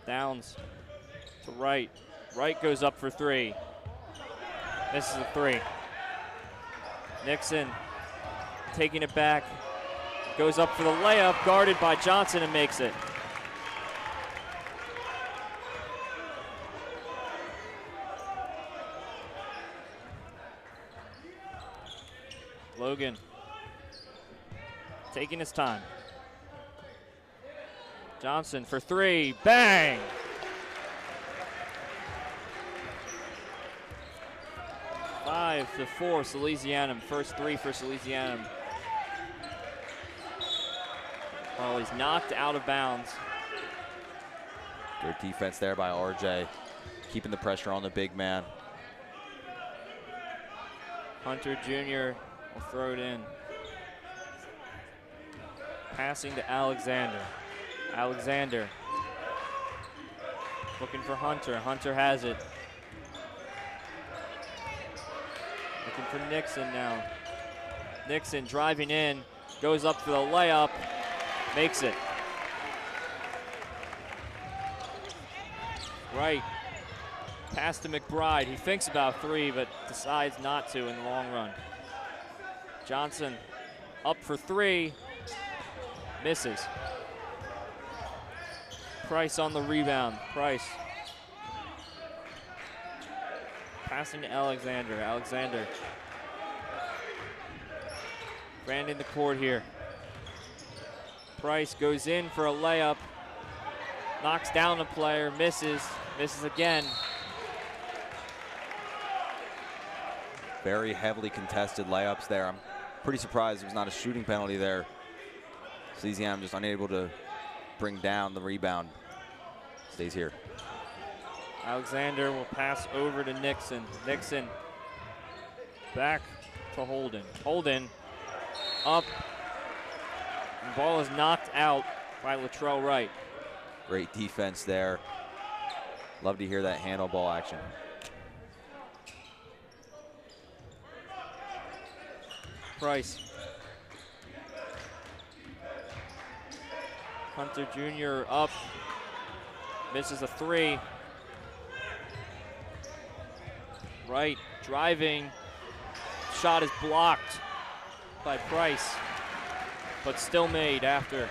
Downs to Wright. Wright goes up for three. Misses a three. Nixon taking it back. Goes up for the layup, guarded by Johnson, and makes it. Logan taking his time. Johnson for three, bang! Five to four, Salesianum. First three for Salesianum. Oh, he's knocked out of bounds. Good defense there by RJ, keeping the pressure on the big man. Hunter Jr. will throw it in. Passing to Alexander. Alexander looking for Hunter. Hunter has it. Looking for Nixon now. Nixon driving in, goes up for the layup, makes it. Right, pass to McBride. He thinks about three, but decides not to in the long run. Johnson up for three, misses. Price on the rebound. Price passing to Alexander. Alexander ran in the court here. Price goes in for a layup, knocks down a player, misses again. Very heavily contested layups there. I'm pretty surprised it was not a shooting penalty there. Salesianum just unable to bring down the rebound. Stays here. Alexander will pass over to Nixon. Nixon back to Holden. Holden up. The ball is knocked out by Latrell Wright. Great defense there. Love to hear that handle ball action. Price. Hunter Jr. up. Misses a three. Wright driving. Shot is blocked by Price, but still made after.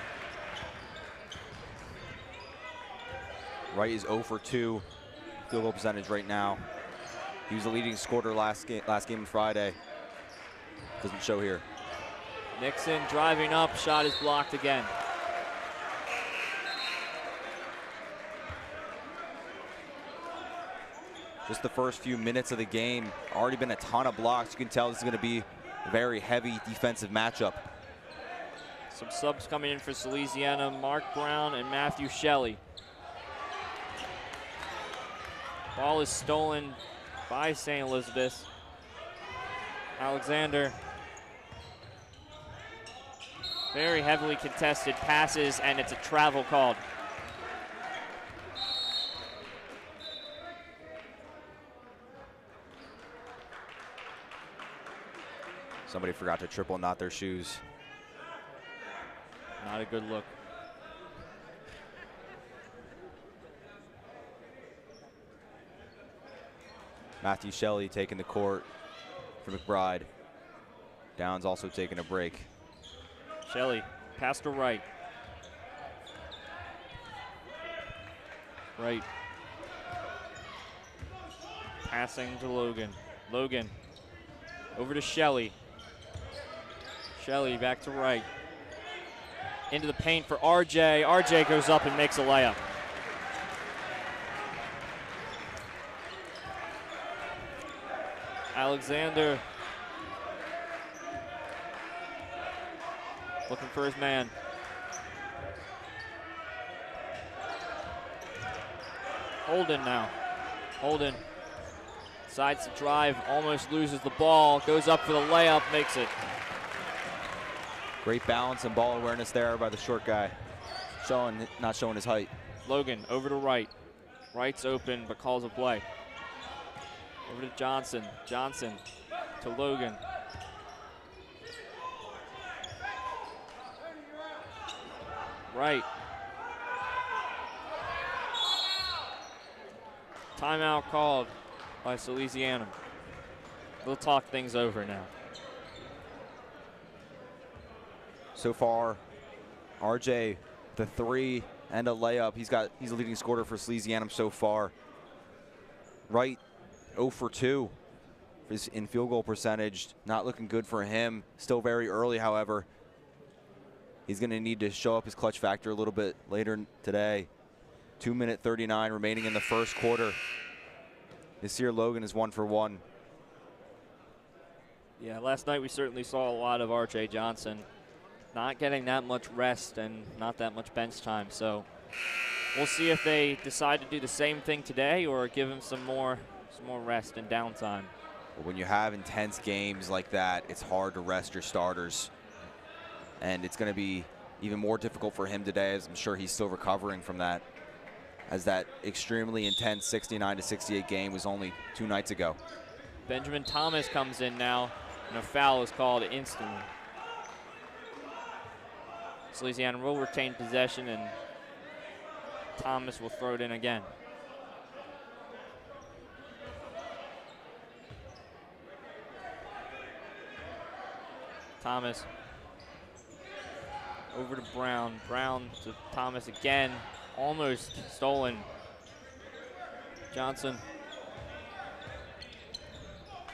Wright is 0 for 2 field goal percentage right now. He was the leading scorer last game on Friday. Doesn't show here. Nixon driving up, shot is blocked again. Just the first few minutes of the game, already been a ton of blocks. You can tell this is going to be a very heavy defensive matchup. Some subs coming in for Salesianum, Mark Brown and Matthew Shelley. Ball is stolen by St. Elizabeth. Alexander. Very heavily contested passes, and it's a travel called. Somebody forgot to triple knot their shoes. Not a good look. Matthew Shelley taking the court for McBride. Downs also taking a break. Shelley, pass to Wright. Wright. Passing to Logan. Logan over to Shelley. Shelley back to Wright. Into the paint for RJ. RJ goes up and makes a layup. Alexander looking for his man. Holden now. Holden decides to drive, almost loses the ball, goes up for the layup, makes it. Great balance and ball awareness there by the short guy. Not showing his height. Logan over to Wright. Wright's open but calls a play. Over to Johnson. Johnson to Logan. Wright. Timeout called by Salesianum. We'll talk things over now. So far, RJ, the 3 and a layup. He's a leading scorer for Salesianum so far. Wright 0 for 2 in field goal percentage. Not looking good for him. Still very early, however. He's going to need to show up his clutch factor a little bit later today. 2:39 remaining in the first quarter. Nasir Logan is 1 for 1. Yeah, last night we certainly saw a lot of RJ Johnson. Not getting that much rest and not that much bench time. So we'll see if they decide to do the same thing today or give him some more rest and downtime. When you have intense games like that, it's hard to rest your starters. And it's going to be even more difficult for him today, as I'm sure he's still recovering from that, as that extremely intense 69-68 game was only 2 nights ago. Benjamin Thomas comes in now, and a foul is called instantly. Salesianum will retain possession, and Thomas will throw it in again. Thomas over to Brown. Brown to Thomas again. Almost stolen. Johnson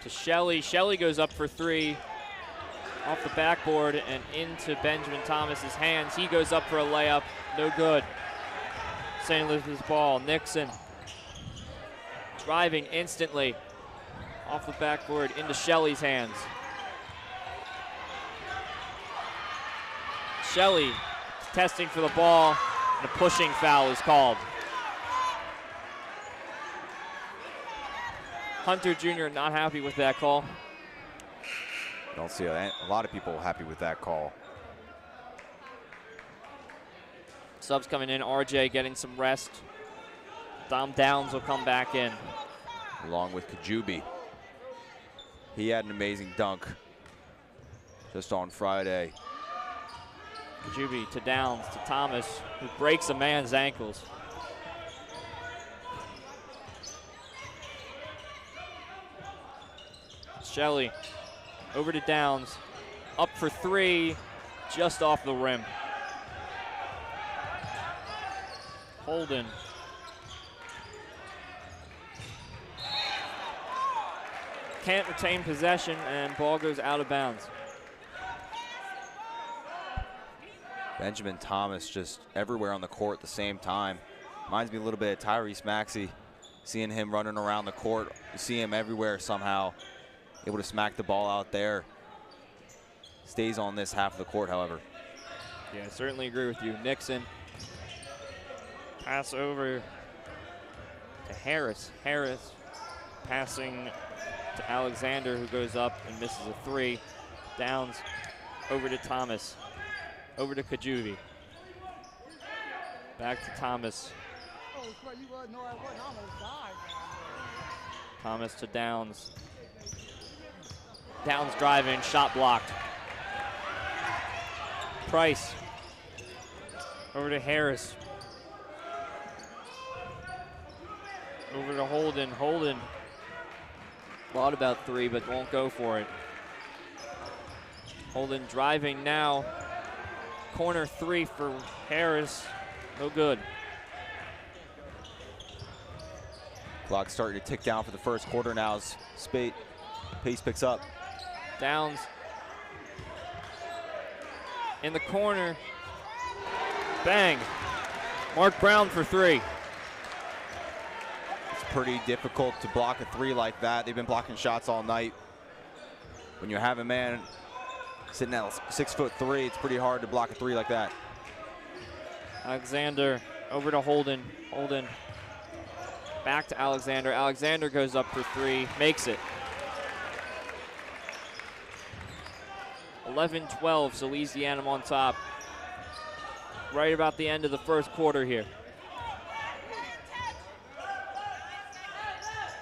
to Shelley. Shelley goes up for 3 off the backboard and into Benjamin Thomas's hands. He goes up for a layup. No good. St. Elizabeth's ball. Nixon driving instantly off the backboard into Shelley's hands. Shelley testing for the ball, and a pushing foul is called. Hunter Jr. not happy with that call. Don't see a lot of people happy with that call. Subs coming in, RJ getting some rest. Dom Downs will come back in. Along with Kajubi. He had an amazing dunk just on Friday. Kajubi to Downs to Thomas, who breaks a man's ankles. Shelley over to Downs, up for 3, just off the rim. Holden. Can't retain possession, and ball goes out of bounds. Benjamin Thomas just everywhere on the court at the same time. Reminds me a little bit of Tyrese Maxey. Seeing him running around the court, you see him everywhere somehow. Able to smack the ball out there. Stays on this half of the court, however. Yeah, I certainly agree with you. Nixon. Pass over to Harris. Harris passing to Alexander, who goes up and misses a 3. Downs over to Thomas. Over to Kajubi. Back to Thomas. Thomas to Downs. Downs driving, shot blocked. Price. Over to Harris. Over to Holden. Holden thought about 3, but won't go for it. Holden driving now. Corner 3 for Harris. No good. Clock starting to tick down for the first quarter now as pace picks up. Downs in the corner. Bang. Mark Brown for 3. It's pretty difficult to block a 3 like that. They've been blocking shots all night. When you have a man sitting at 6'3", it's pretty hard to block a 3 like that. Alexander over to Holden. Holden back to Alexander. Alexander goes up for 3, makes it. 11-12, Salesianum on top. Right about the end of the first quarter here.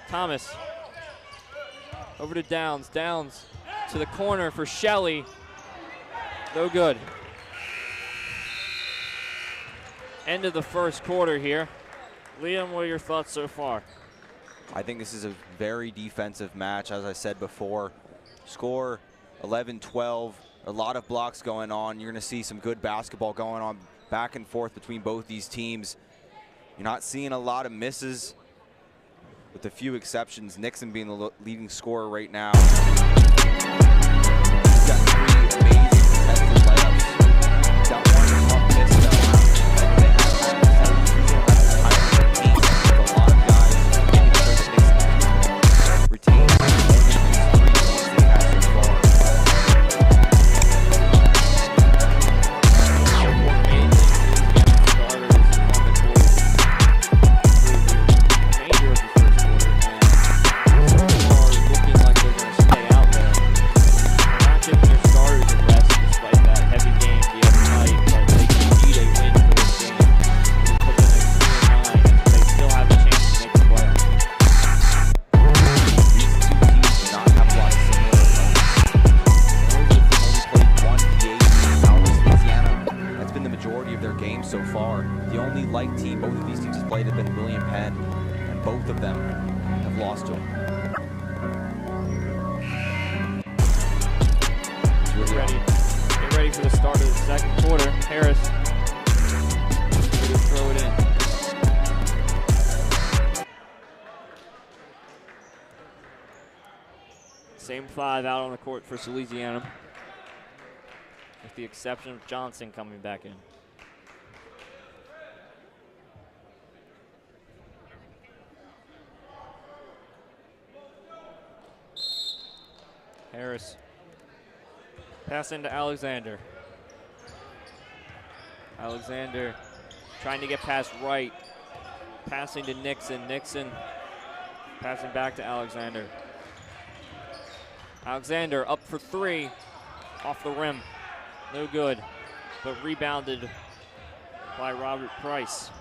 Thomas over to Downs. Downs to the corner for Shelley. No good. End of the first quarter here. Liam, what are your thoughts so far? I think this is a very defensive match, as I said before. Score 11-12, a lot of blocks going on. You're going to see some good basketball going on back and forth between both these teams. You're not seeing a lot of misses, with a few exceptions. Nixon being the leading scorer right now. He's got 3 amazing contested layups. Got 1 tough miss though. They have a lot of guys making sure that Nixon retains only these 3 points they have so far. So far, the only like team both of these teams have played have been William Penn, and both of them have lost to them. Get ready for the start of the second quarter. Harris, ready to throw it in. Same 5 out on the court for Salesianum, with the exception of Johnson coming back in. Harris, pass into Alexander. Alexander trying to get past Wright, passing to Nixon. Nixon passing back to Alexander. Alexander up for 3, off the rim, no good, but rebounded by Robert Price.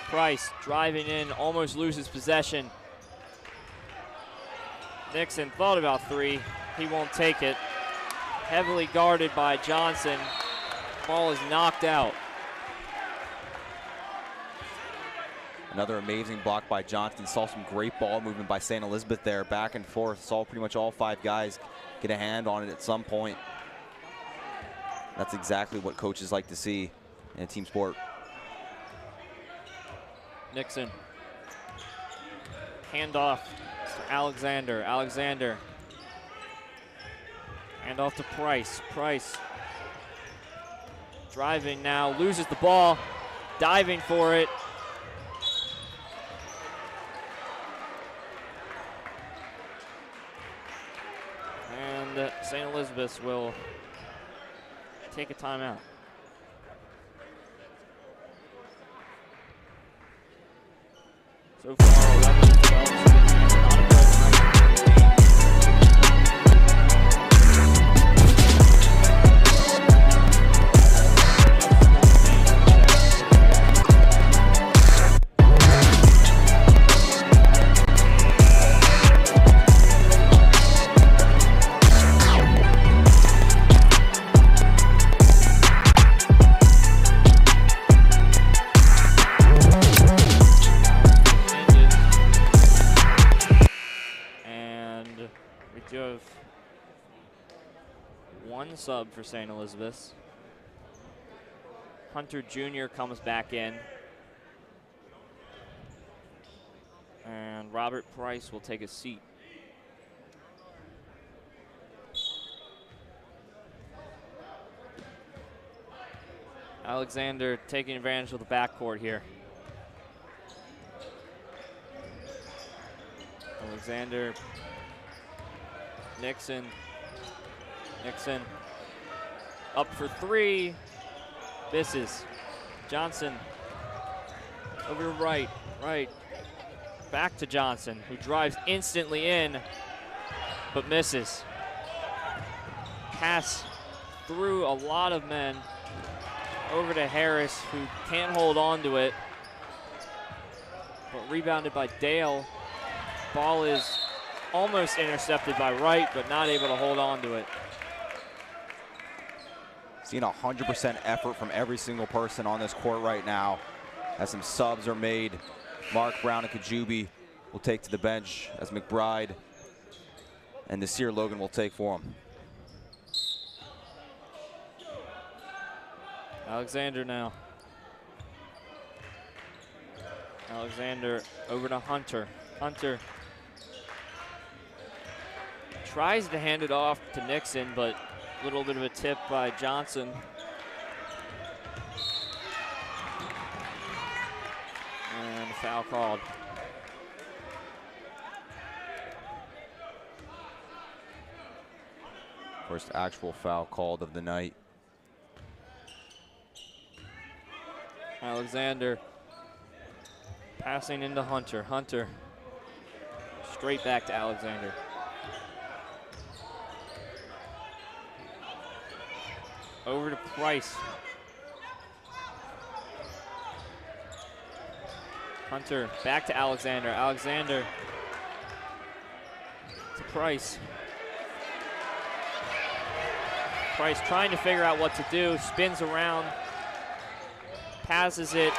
Price driving in, almost loses possession. Nixon thought about 3. He won't take it. Heavily guarded by Johnson. Ball is knocked out. Another amazing block by Johnson. Saw some great ball movement by St. Elizabeth there, back and forth. Saw pretty much all 5 guys get a hand on it at some point. That's exactly what coaches like to see in a team sport. Nixon. Handoff. Alexander. Alexander. Hand off to Price. Price driving now, loses the ball, diving for it. And St. Elizabeth will take a timeout. So far, 11-12. Sub for St. Elizabeth. Hunter Jr. comes back in. And Robert Price will take a seat. Alexander taking advantage of the backcourt here. Alexander, Nixon. Nixon up for 3, misses. Johnson over to Wright. Wright back to Johnson, who drives instantly in, but misses. Pass through a lot of men over to Harris, who can't hold on to it, but rebounded by Dale. Ball is almost intercepted by Wright, but not able to hold on to it. Seeing 100% effort from every single person on this court right now as some subs are made. Mark Brown and Kajubi will take to the bench as McBride and Nasir Logan will take for him. Alexander now. Alexander over to Hunter. Hunter tries to hand it off to Nixon, but a little bit of a tip by Johnson. And a foul called. First actual foul called of the night. Alexander passing into Hunter. Hunter straight back to Alexander. Over to Price. Hunter back to Alexander. Alexander to Price. Price trying to figure out what to do, spins around, passes it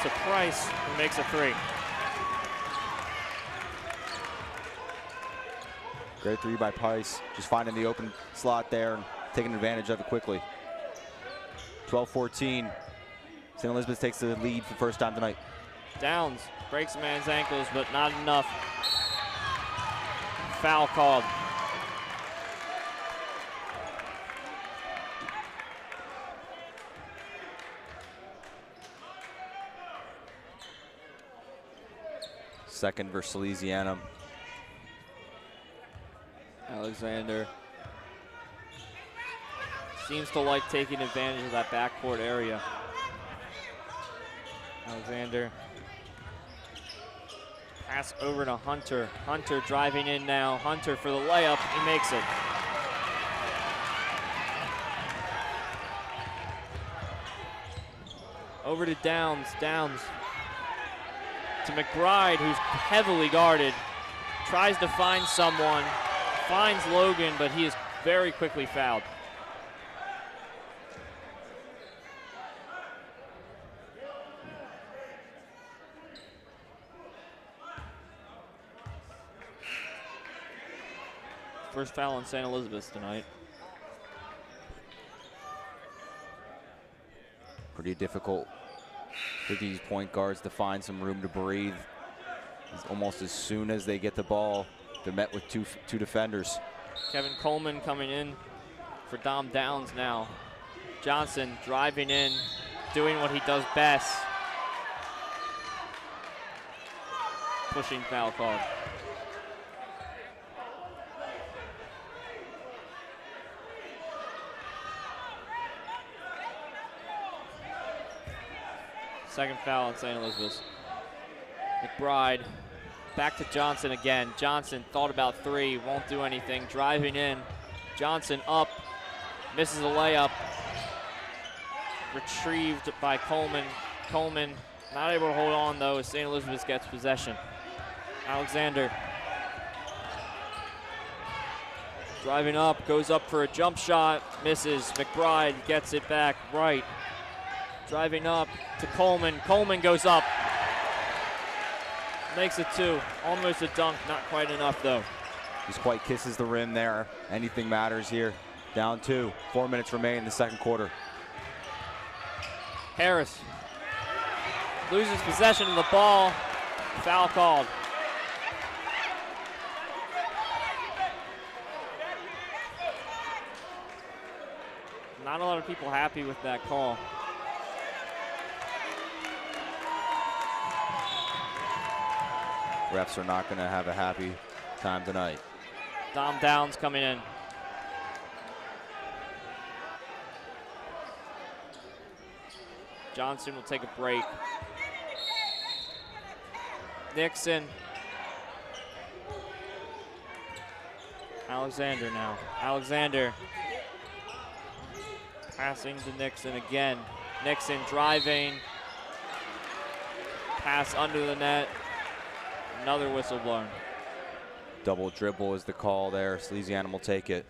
to Price, who makes a three. Great three by Price, just finding the open slot there and taking advantage of it quickly. 12-14, St. Elizabeth takes the lead for the first time tonight. Downs breaks a man's ankles, but not enough. Foul called. Second versus Salesianum. Alexander seems to like taking advantage of that backcourt area. Alexander pass over to Hunter. Hunter driving in now. Hunter for the layup. He makes it. Over to Downs. Downs to McBride, who's heavily guarded. Tries to find someone. Finds Logan, but he is very quickly fouled. First foul on St. Elizabeth's tonight. Pretty difficult for these point guards to find some room to breathe. Almost as soon as they get the ball, they're met with two defenders. Kevin Coleman coming in for Dom Downs now. Johnson driving in, doing what he does best. Pushing foul called. Second foul on St. Elizabeth's. McBride back to Johnson again. Johnson thought about three, won't do anything. Driving in. Johnson up, misses a layup. Retrieved by Coleman. Coleman not able to hold on though as St. Elizabeth gets possession. Alexander driving up, goes up for a jump shot, misses. McBride gets it back right. Driving up to Coleman. Coleman goes up. Makes it two. Almost a dunk, not quite enough though. Just quite kisses the rim there. Anything matters here. Down two. 4 minutes remain in the second quarter. Harris loses possession of the ball. Foul called. Not a lot of people happy with that call. Refs are not going to have a happy time tonight. Dom Downs coming in. Johnson will take a break. Nixon. Alexander now. Alexander passing to Nixon again. Nixon driving. Pass under the net. Another whistle blown. Double dribble is the call there. Salesianum will take it.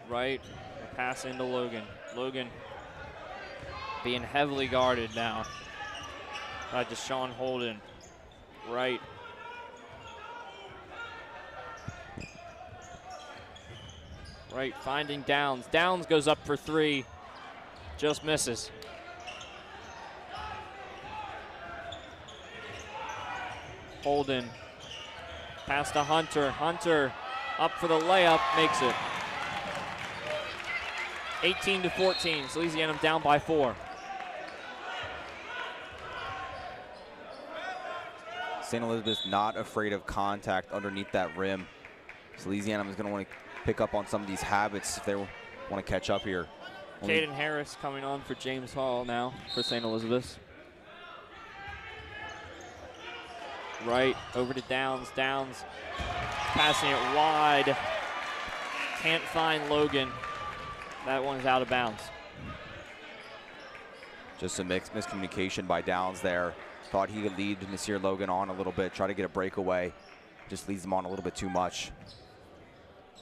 Right, pass into Logan. Logan being heavily guarded now by Deshaun Holden. Right, Right, finding Downs. Downs goes up for three, just misses. Holden, pass to Hunter. Hunter up for the layup, makes it. 18-14, Salesianum down by 4. St. Elizabeth's not afraid of contact underneath that rim. Salesianum is going to want to pick up on some of these habits if they want to catch up here. Caden Harris coming on for James Hall now for St. Elizabeth's. Right, over to Downs. Downs passing it wide. Can't find Logan. That one's out of bounds. Just a miscommunication by Downs there. Thought he could lead Nasir Logan on a little bit, try to get a breakaway. Just leads him on a little bit too much.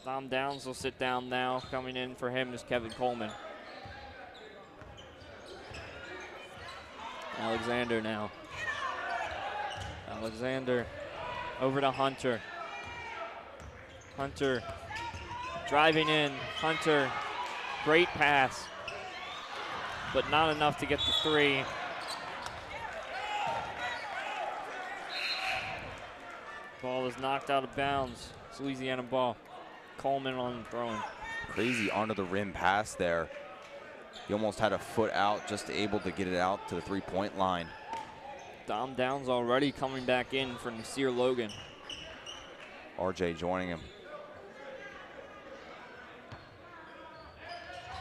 Dom Downs will sit down now. Coming in for him is Kevin Coleman. Alexander now. Alexander over to Hunter. Hunter driving in. Hunter, great pass, but not enough to get the three. Ball is knocked out of bounds. Salesianum ball. Coleman on throwing. Crazy under the rim pass there. He almost had a foot out, just able to get it out to the three-point line. Dom Downs already coming back in for Nasir Logan. RJ joining him.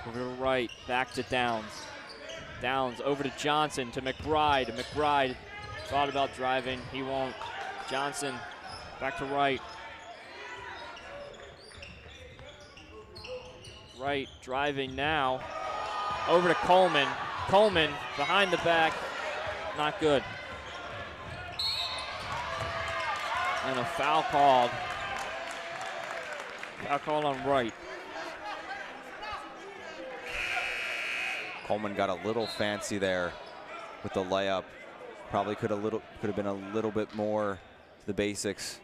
Over to the right, back to Downs. Downs over to Johnson, to McBride. McBride thought about driving, he won't. Johnson back to right. Right, driving now. Over to Coleman. Coleman behind the back, not good. And a foul called. Foul called on Wright. Coleman got a little fancy there with the layup. Probably could have been a little bit more to the basics.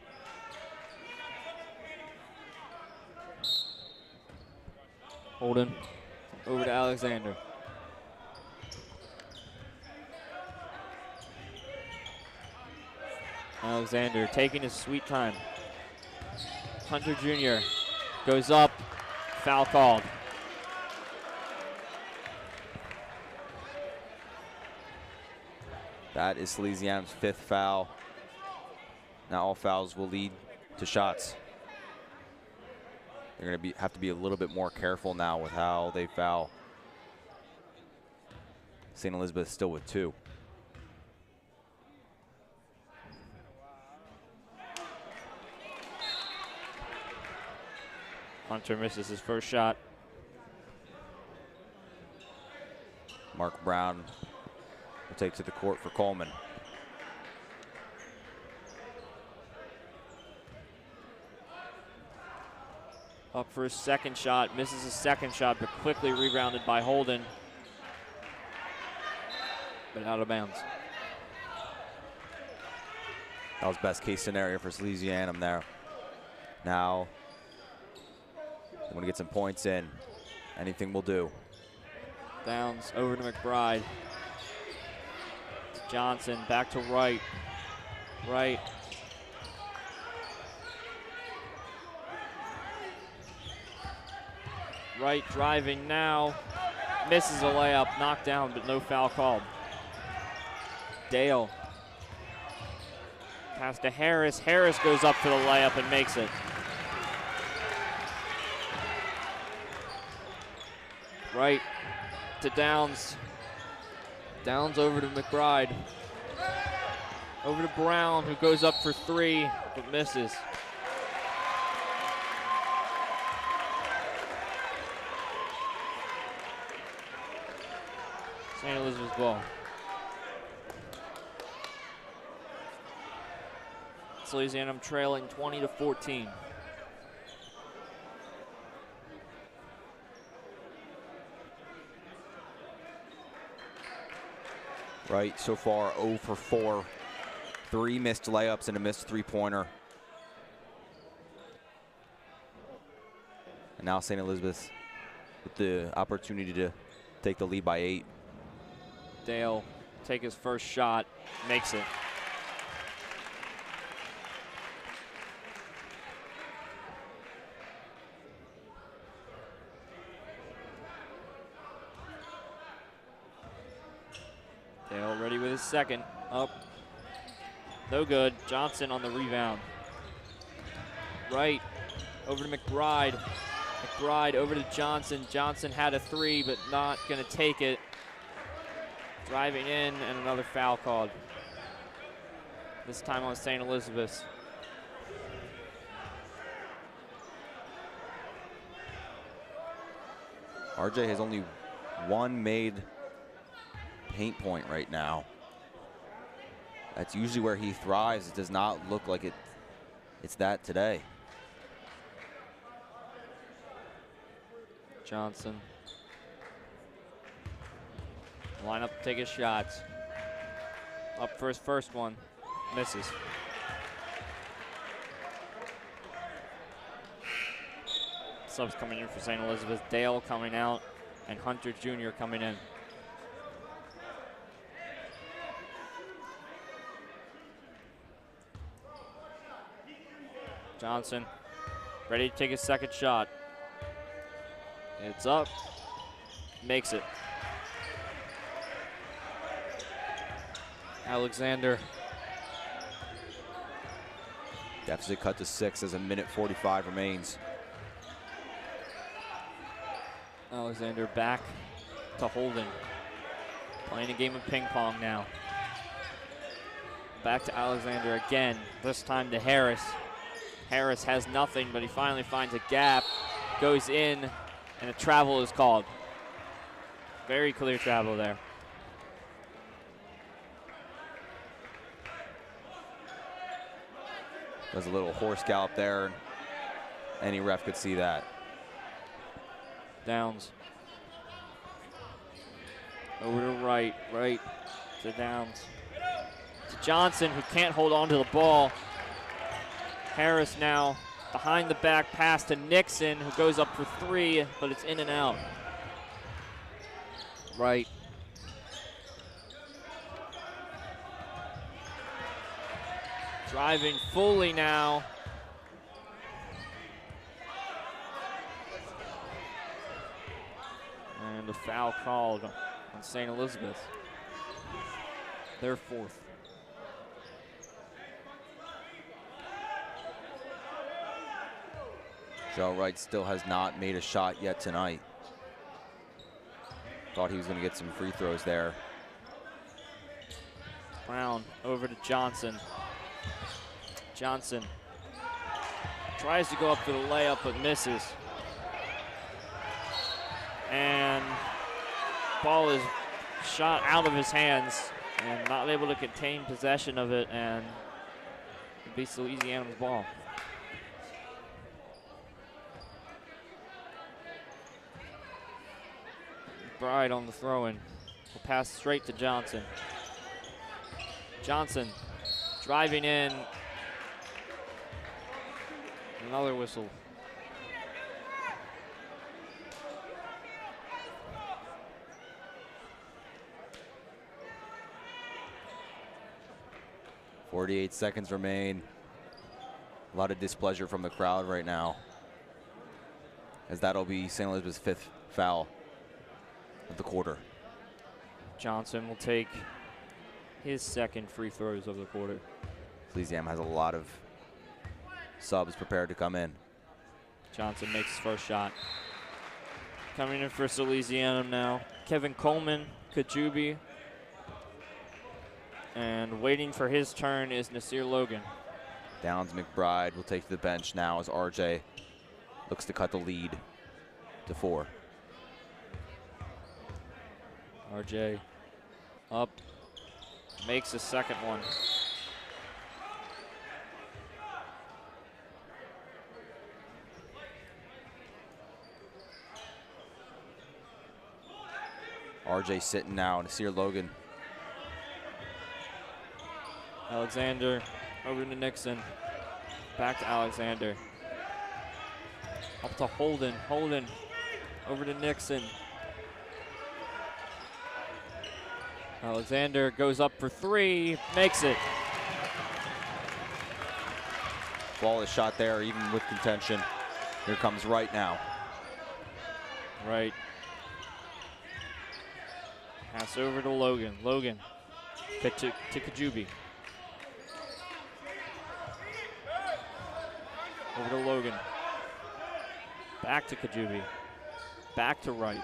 Holden over to Alexander. Alexander taking his sweet time. Hunter Jr. goes up, foul called. That is Salesianum's 5th foul. Now all fouls will lead to shots. They're going to have to be a little bit more careful now with how they foul. St. Elizabeth still with 2. Hunter misses his first shot. Mark Brown will take to the court for Coleman. Up for his second shot, misses his second shot, but quickly rebounded by Holden. But out of bounds. That was best case scenario for Salesianum there. Now, they want to get some points in. Anything will do. Downs over to McBride. Johnson back to Wright. Wright. Wright driving now. Misses a layup, knocked down, but no foul called. Dale. Pass to Harris. Harris goes up for the layup and makes it. Right to Downs. Downs over to McBride. Over to Brown, who goes up for 3, but misses. St. Elizabeth's ball. Salesianum trailing 20-14. Right, so far 0 for 4. 3 missed layups and a missed three-pointer. Now St. Elizabeth with the opportunity to take the lead by 8. Dale take his first shot, makes it. Dale ready with his second. Up. No good. Johnson on the rebound. Right. Over to McBride. McBride over to Johnson. Johnson had a 3, but not going to take it. Driving in, and another foul called. This time on St. Elizabeth. RJ has only one made paint point right now. That's usually where he thrives. It does not look like it's that today. Johnson. Line up to take his shots. Up for his first one. Misses. Subs coming in for St. Elizabeth. Dale coming out, and Hunter Jr. coming in. Johnson ready to take his second shot. It's up. Makes it. Alexander. Deficit cut to 6 as a minute 45 remains. Alexander back to Holden. Playing a game of ping pong now. Back to Alexander again, this time to Harris. Harris has nothing, but he finally finds a gap, goes in, and a travel is called. Very clear travel there. Does a little horse gallop there. Any ref could see that. Downs. Over to right to Downs. To Johnson, who can't hold on to the ball. Harris now behind the back pass to Nixon, who goes up for 3, but it's in and out. Right. Driving fully now. And a foul called on St. Elizabeth. Their 4th. Joe Wright still has not made a shot yet tonight. Thought he was going to get some free throws there. Brown over to Johnson. Johnson tries to go up for the layup, but misses. And ball is shot out of his hands and not able to contain possession of it, and it beats Salesianum's ball. McBride on the throw-in. Will pass straight to Johnson. Johnson driving in. Another whistle. .48 seconds remain. A lot of displeasure from the crowd right now, as that'll be St. Elizabeth's 5th foul of the quarter. Johnson will take his 2nd free throws of the quarter. Salesianum has a lot of subs prepared to come in. Johnson makes his first shot. Coming in for Salesianum now, Kevin Coleman, Kajubi, and waiting for his turn is Nasir Logan. Downs McBride will take to the bench now as RJ looks to cut the lead to 4. RJ up, makes a second one. RJ sitting now, Nasir Logan. Alexander over to Nixon. Back to Alexander. Up to Holden. Holden over to Nixon. Alexander goes up for three, makes it. Ball is shot there, even with contention. Here comes Wright now. Right. Pass over to Logan. Logan. Pick to Kajubi. Over to Logan. Back to Kajubi. Back to Wright.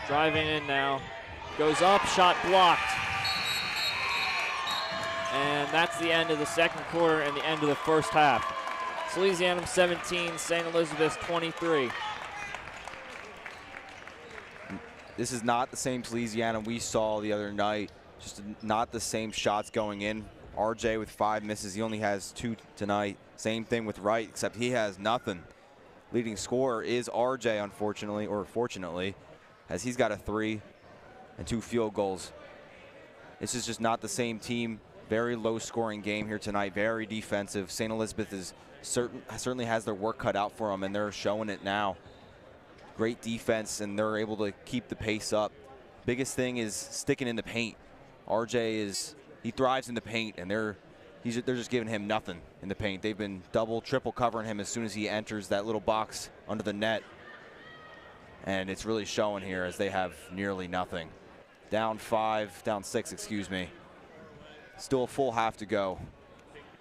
Driving in now. Goes up, shot blocked. And that's the end of the second quarter and the end of the first half. Salesianum 17, St. Elizabeth 23. This is not the same Salesianum we saw the other night. Just not the same shots going in. RJ with 5 misses. He only has 2 tonight. Same thing with Wright, except he has nothing. Leading scorer is RJ, unfortunately, or fortunately, as he's got a 3 and 2 field goals. This is just not the same team. Very low scoring game here tonight, very defensive. St. Elizabeth is certainly has their work cut out for them, and they're showing it now. Great defense, and they're able to keep the pace up. Biggest thing is sticking in the paint. RJ he thrives in the paint, and they're just giving him nothing in the paint. They've been double, triple covering him as soon as he enters that little box under the net. And it's really showing here as they have nearly nothing. Down 6, excuse me. Still a full half to go.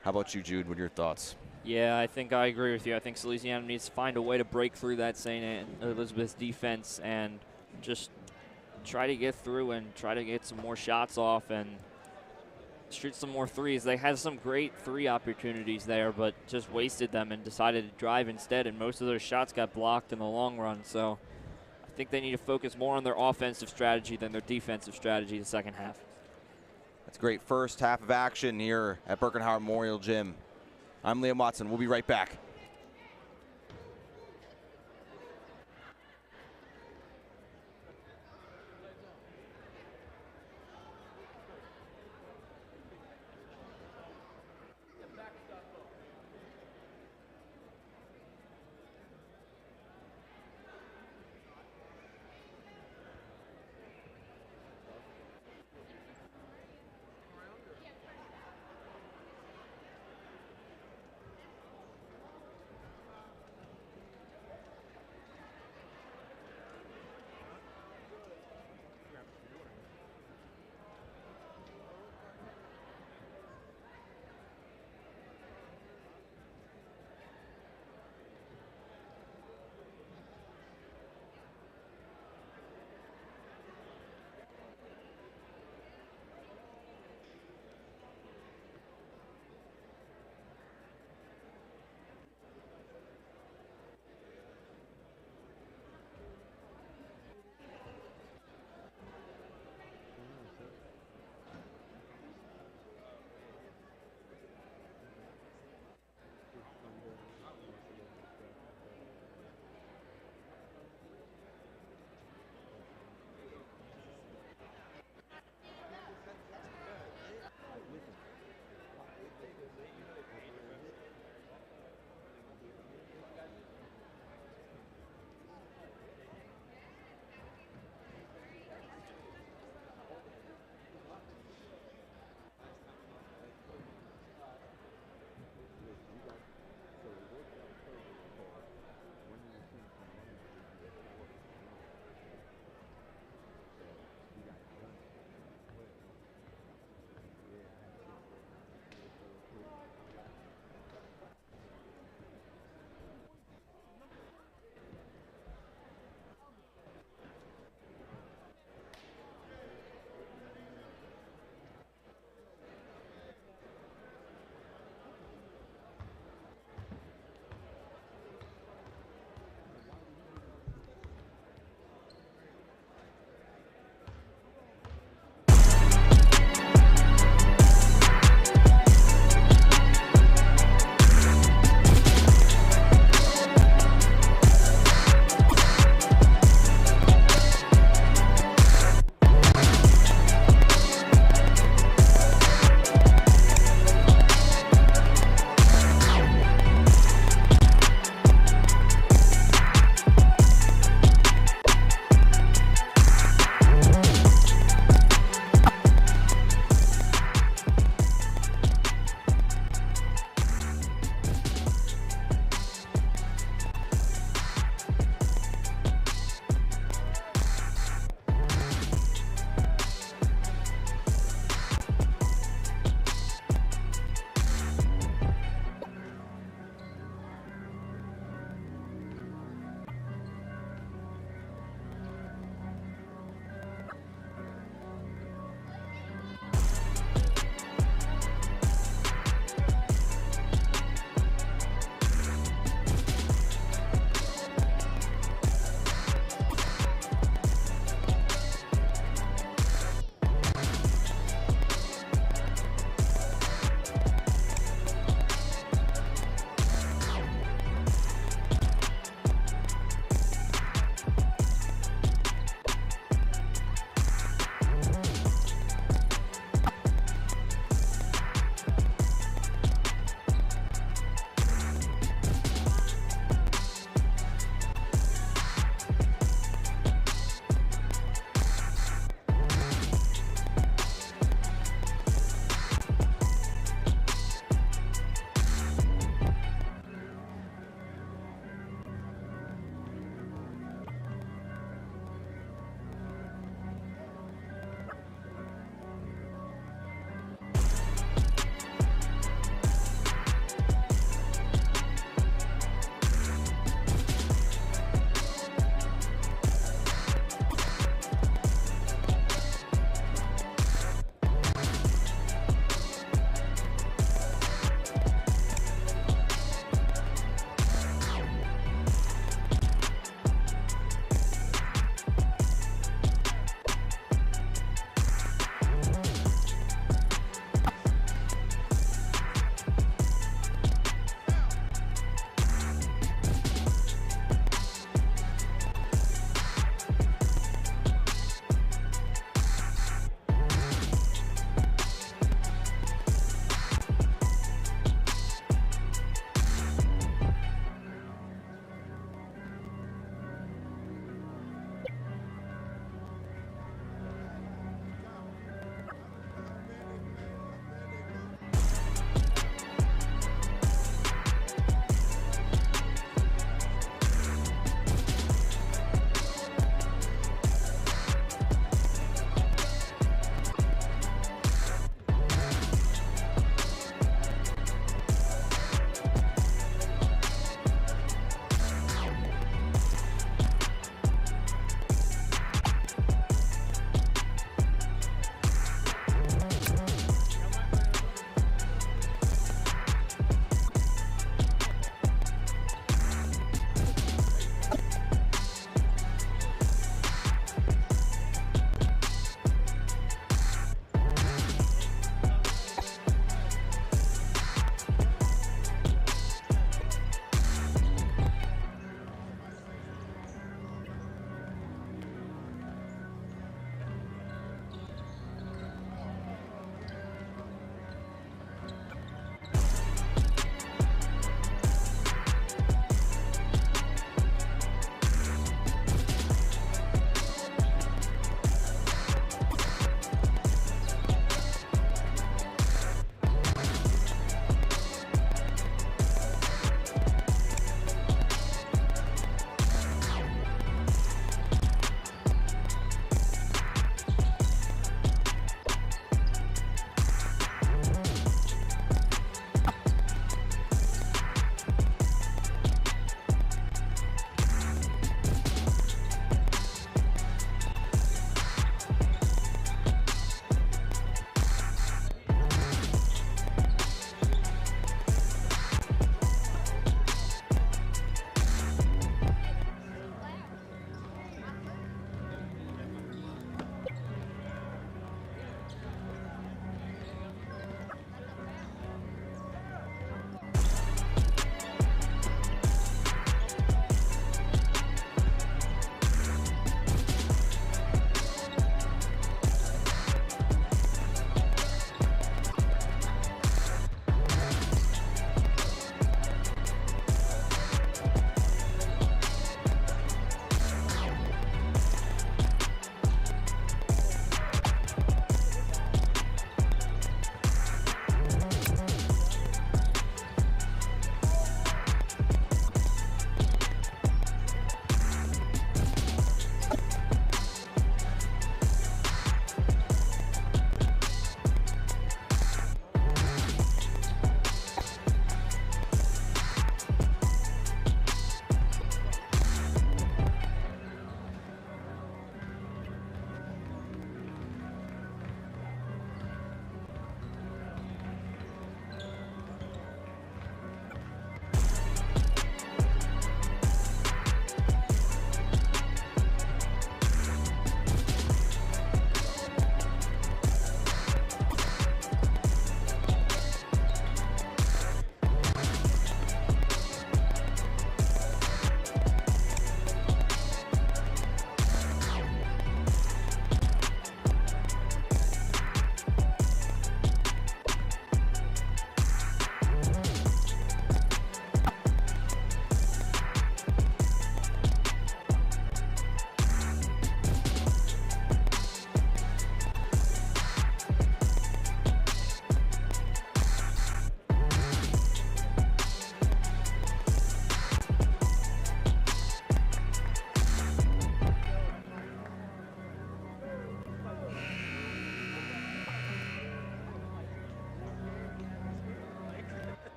How about you, Jude? What are your thoughts? Yeah, I think I agree with you. I think Salesianum needs to find a way to break through that St. Elizabeth's defense and just try to get through and try to get some more shots off and shoot some more threes. They had some great 3 opportunities there, but just wasted them and decided to drive instead, and most of those shots got blocked in the long run. So I think they need to focus more on their offensive strategy than their defensive strategy the second half. That's a great first half of action here at Birkenhauer Memorial Gym. I'm Liam Watson. We'll be right back.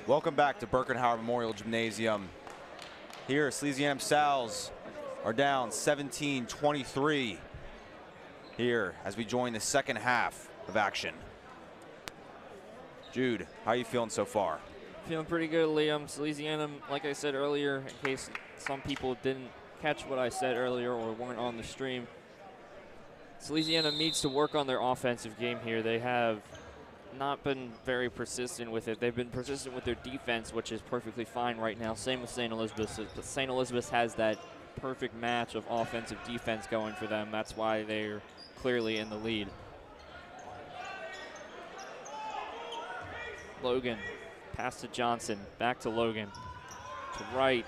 Welcome back to Birkenhauer Memorial Gymnasium. Here, Salesianum Sals are down 17-23 here as we join the second half of action. Jude, how are you feeling so far? Feeling pretty good, Liam. Salesianum, like I said earlier, in case some people didn't catch what I said earlier or weren't on the stream, Salesianum needs to work on their offensive game here. They have not been very persistent with it. They've been persistent with their defense, which is perfectly fine right now. Same with St. Elizabeth. But St. Elizabeth has that perfect match of offensive defense going for them. That's why they're clearly in the lead. Logan, pass to Johnson, back to Logan, to Wright.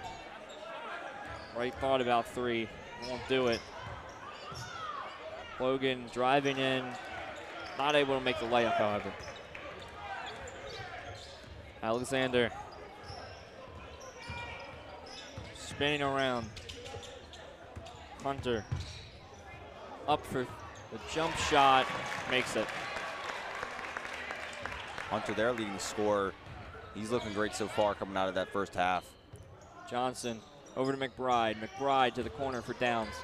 Wright thought about three, won't do it. Logan driving in, not able to make the layup, however. Alexander spinning around. Hunter up for the jump shot, makes it. Hunter, their leading scorer. He's looking great so far coming out of that first half. Johnson over to McBride. McBride to the corner for Downs.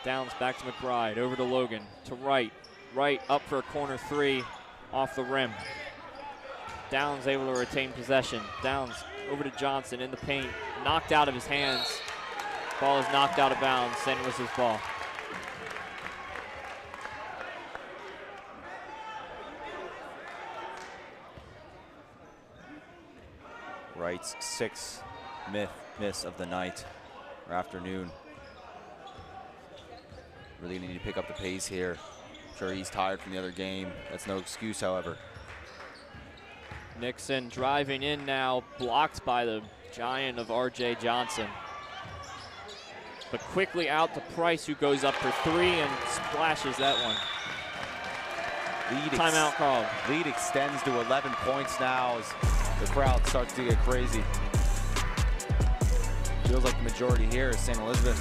Downs back to McBride, over to Logan, to Wright. Wright up for a corner three, off the rim. Downs able to retain possession. Downs over to Johnson in the paint, knocked out of his hands. Ball is knocked out of bounds, St. Elizabeth's ball. Wright's sixth miss of the night or afternoon. Really need to pick up the pace here. I'm sure he's tired from the other game. That's no excuse, however. Nixon driving in now, blocked by the giant of R.J. Johnson. But quickly out to Price, who goes up for three and splashes that one. Timeout called. Lead extends to 11 points now as the crowd starts to get crazy. Feels like the majority here is St. Elizabeth,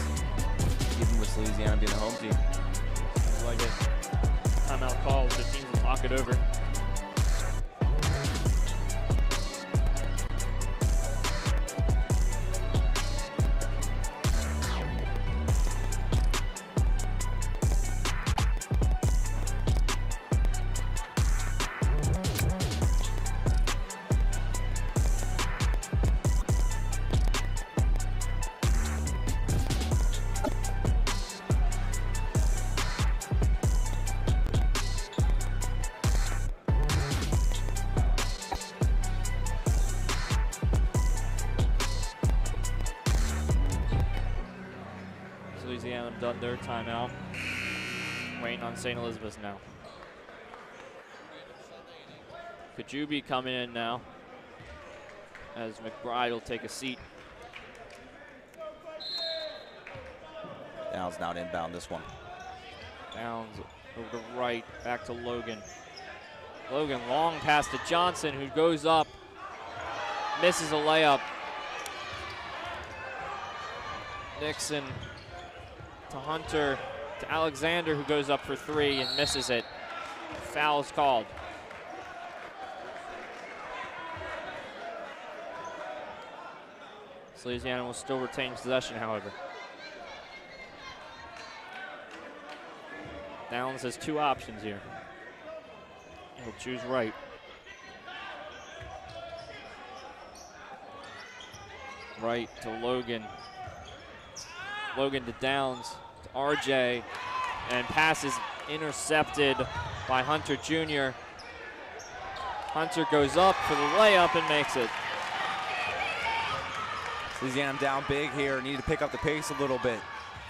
even with Salesianum being the home team. I like it. Timeout called, the teams will talk it over. Salesianum done their timeout. Waiting on St. Elizabeth now. Kajubi coming in now as McBride will take a seat. Downs now to inbound this one. Downs over to Wright, back to Logan. Logan long pass to Johnson, who goes up, misses a layup. Nixon to Hunter, to Alexander, who goes up for three and misses it. Foul's called. Salesianum will still retain possession, however. Downs has two options here. He'll choose Wright. Wright to Logan. Logan to Downs, to RJ, and pass is intercepted by Hunter Jr. Hunter goes up for the layup and makes it. Salesianum down big here, need to pick up the pace a little bit.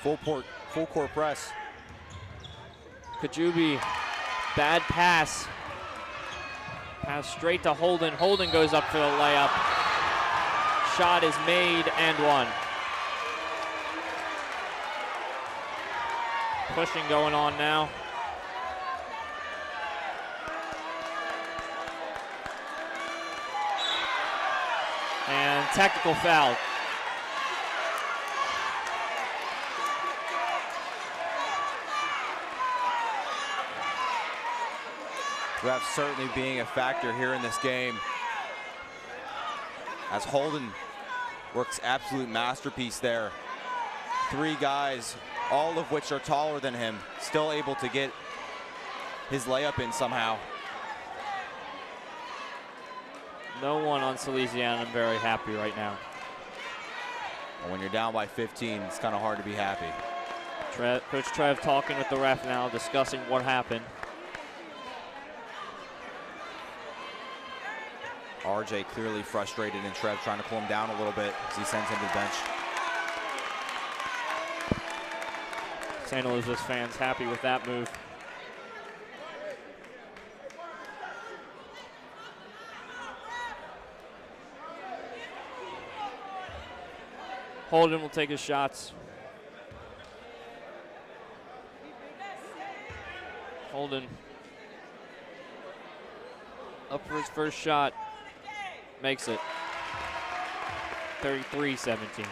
Full court press. Kajubi, bad pass. Pass straight to Holden. Holden goes up for the layup. Shot is made and one. Pushing going on now. And technical foul. Refs certainly being a factor here in this game. as Holden works absolute masterpiece there. 3 guys, all of which are taller than him, still able to get his layup in somehow. No one on Salesianum very happy right now. And when you're down by 15, it's kind of hard to be happy. Coach Trev talking with the ref now, discussing what happened. RJ clearly frustrated, and Trev trying to cool him down a little bit as he sends him to the bench. St. Elizabeth's fans happy with that move. Holden will take his shots. Holden up for his first shot. Makes it. 33-17.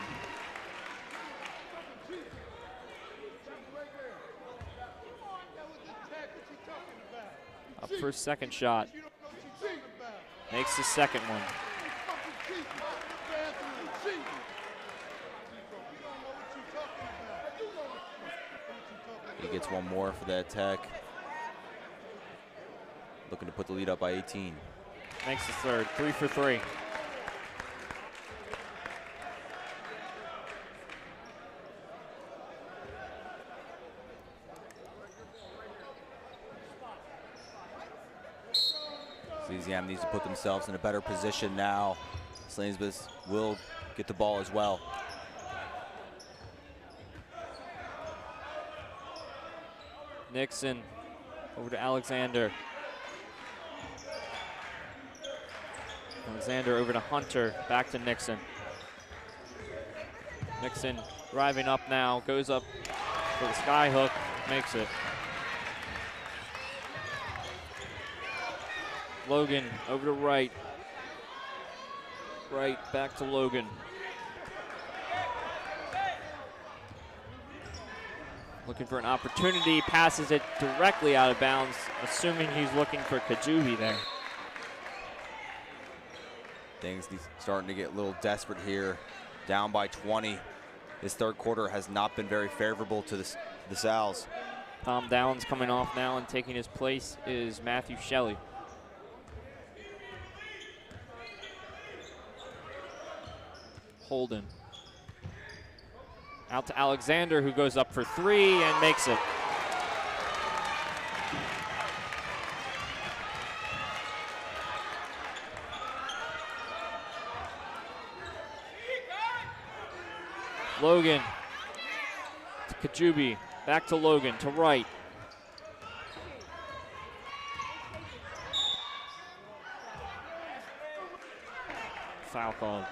Up for his second shot. Makes the second one. He gets one more for that tech. Looking to put the lead up by 18. Makes the third, 3 for 3. Salesianum needs to put themselves in a better position now. St. Elizabeth will get the ball as well. Nixon over to Alexander. Alexander over to Hunter, back to Nixon. Nixon driving up now, goes up for the sky hook, makes it. Logan over to right. Right, back to Logan. Looking for an opportunity, passes it directly out of bounds, assuming he's looking for Kajubi there. Things starting to get a little desperate here. Down by 20. This third quarter has not been very favorable to the Sals. Tom Downs coming off now, and taking his place is Matthew Shelley. Holden. Out to Alexander, who goes up for 3 and makes it. Logan to Kajubi, back to Logan, to right. Foul called.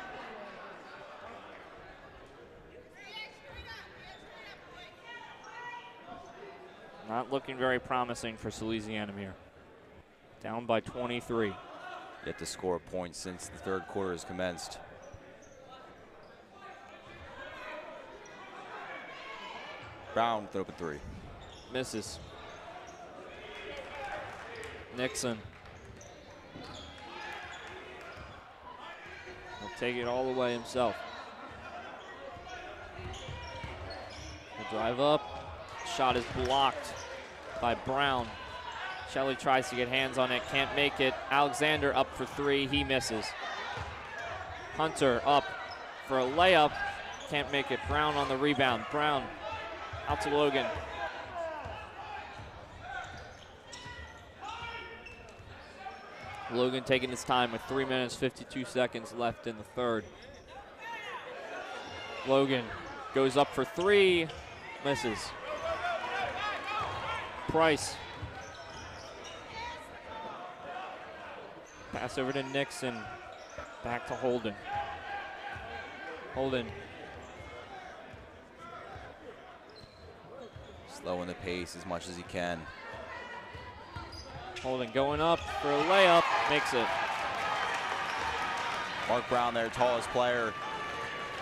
Not looking very promising for Salesianum here. Down by 23. Yet to score a point since the third quarter has commenced. Brown with an open 3. Misses. Nixon. He'll take it all the way himself. The drive up. Shot is blocked by Brown. Shelley tries to get hands on it, can't make it. Alexander up for 3, he misses. Hunter up for a layup, can't make it. Brown on the rebound. Brown out to Logan. Logan taking his time with 3 minutes, 52 seconds left in the third. Logan goes up for 3, misses. Price. Pass over to Nixon. Back to Holden. Holden. Slowing the pace as much as he can. Holden going up for a layup, makes it. Mark Brown, their tallest player,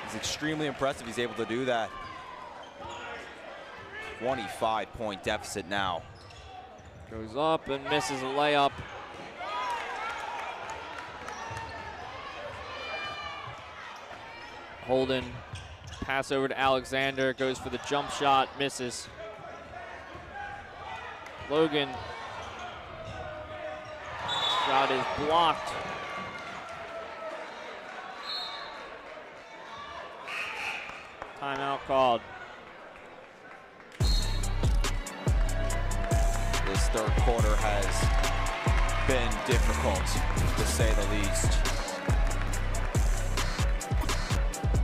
is extremely impressive. He's able to do that. 25-point deficit now. Goes up and misses a layup. Holden, pass over to Alexander, goes for the jump shot, misses. Logan, shot is blocked. Timeout called. This third quarter has been difficult, to say the least.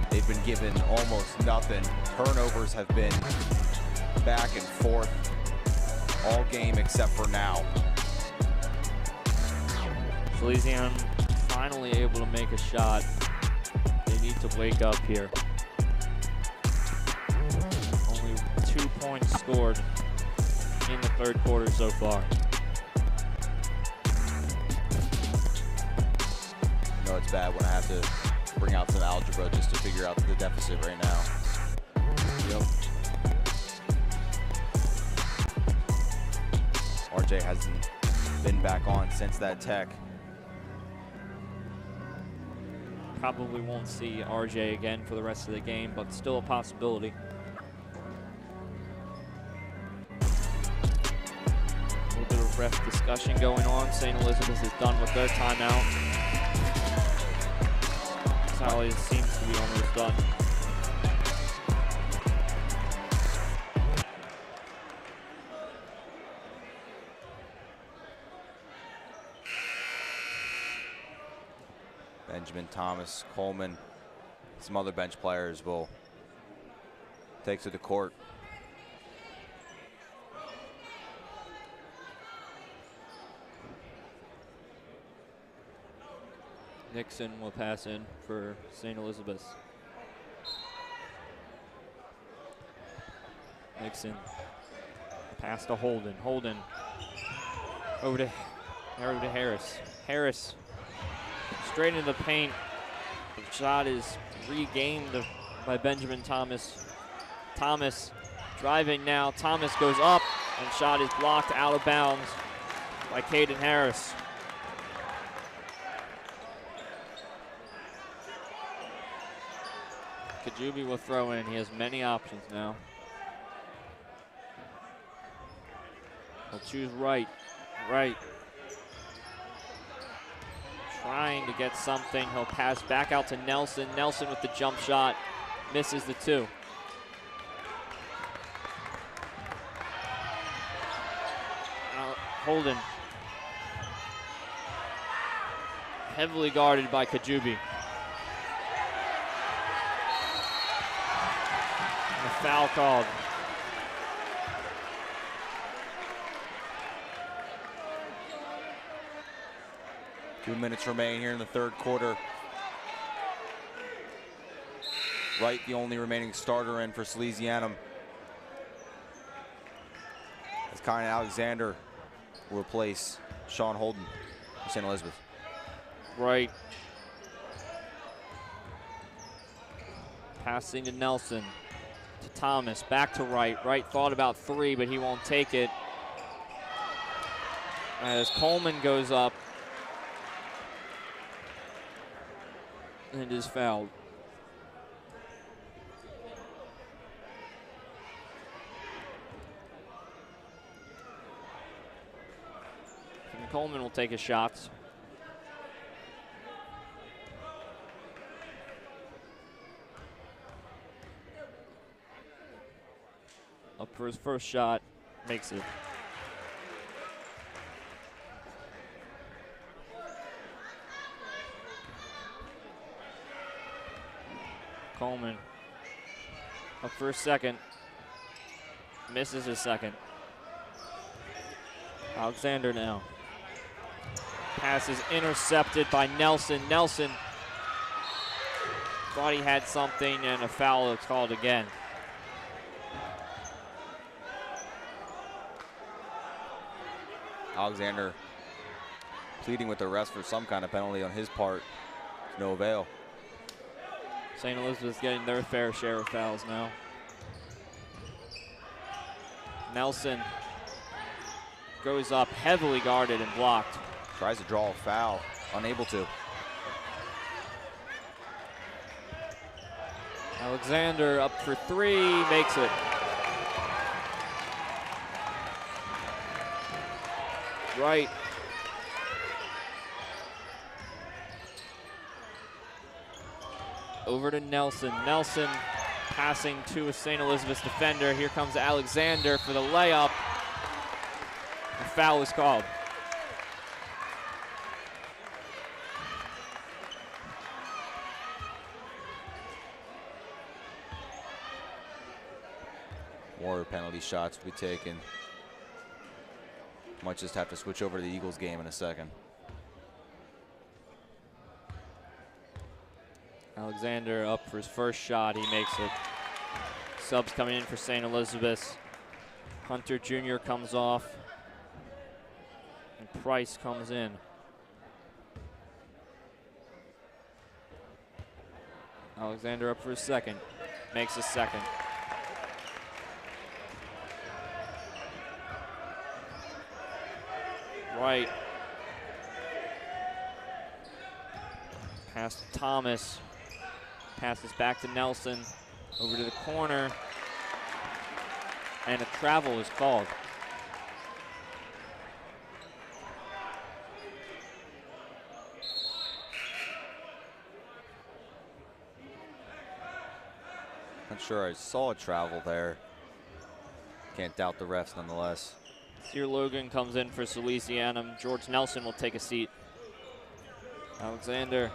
They've been given almost nothing. Turnovers have been back and forth all game except for now. Salesianum finally able to make a shot. They need to wake up here. Only 2 points scored in the third quarter so far. No, it's bad when I have to bring out some algebra just to figure out the deficit right now. Yep. RJ hasn't been back on since that tech. Probably won't see RJ again for the rest of the game, but still a possibility. A little bit of ref discussion going on. St. Elizabeth is done with their timeout. Sally seems to be almost done. Benjamin, Thomas, Coleman, some other bench players will take to the court. Nixon will pass in for St. Elizabeth. Nixon, pass to Holden. Holden over to Harris. Harris straight into the paint. The shot is regained by Benjamin Thomas. Thomas driving now. Thomas goes up, and shot is blocked out of bounds by Caden Harris. Kajubi will throw in. He has many options now. He'll choose right. Right. Trying to get something. He'll pass back out to Nelson. Nelson with the jump shot. Misses the two. Holden. Heavily guarded by Kajubi. A foul called. Two minutes remaining here in the third quarter. Wright, the only remaining starter in for Salesianum. As Kyan Alexander will replace Sean Holden for St. Elizabeth. Wright. Passing to Nelson. To Thomas. Back to Wright. Wright thought about three, but he won't take it. As Coleman goes up. And is fouled. And Coleman will take his shots. Up for his first shot, makes it. Coleman up for a second, misses his second. Alexander now. Pass is intercepted by Nelson. Nelson thought he had something, and a foul is called again. Alexander pleading with the rest for some kind of penalty on his part. No avail. St. Elizabeth's getting their fair share of fouls now. Nelson goes up, heavily guarded and blocked. Tries to draw a foul, unable to. Alexander up for three, makes it. Right. Over to Nelson. Nelson passing to a St. Elizabeth's defender. Here comes Alexander for the layup. The foul is called. More penalty shots will be taken. Might just have to switch over to the Eagles game in a second. Alexander up for his first shot. He makes it. Subs coming in for St. Elizabeth's. Hunter Jr. comes off. And Price comes in. Alexander up for his second. Makes his second. Right. Pass to Thomas. Passes back to Nelson. Over to the corner. And a travel is called. Not sure I saw a travel there. Can't doubt the refs nonetheless. Sear Logan comes in for Salesianum. George Nelson will take a seat. Alexander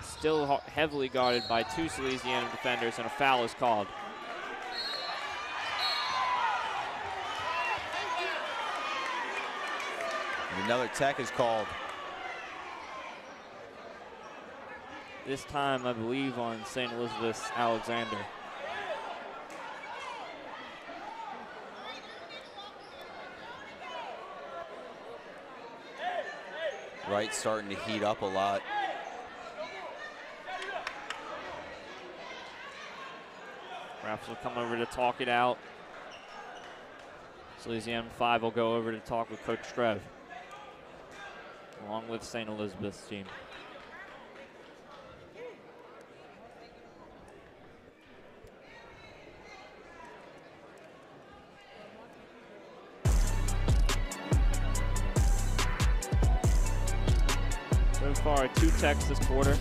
still heavily guarded by two Salesianum defenders, and a foul is called. And another tech is called. This time, I believe, on St. Elizabeth's Alexander. Right, starting to heat up a lot. Refs will come over to talk it out. Salesianum 5 will go over to talk with Coach Strev, along with St. Elizabeth's team. So far, 2 techs this quarter.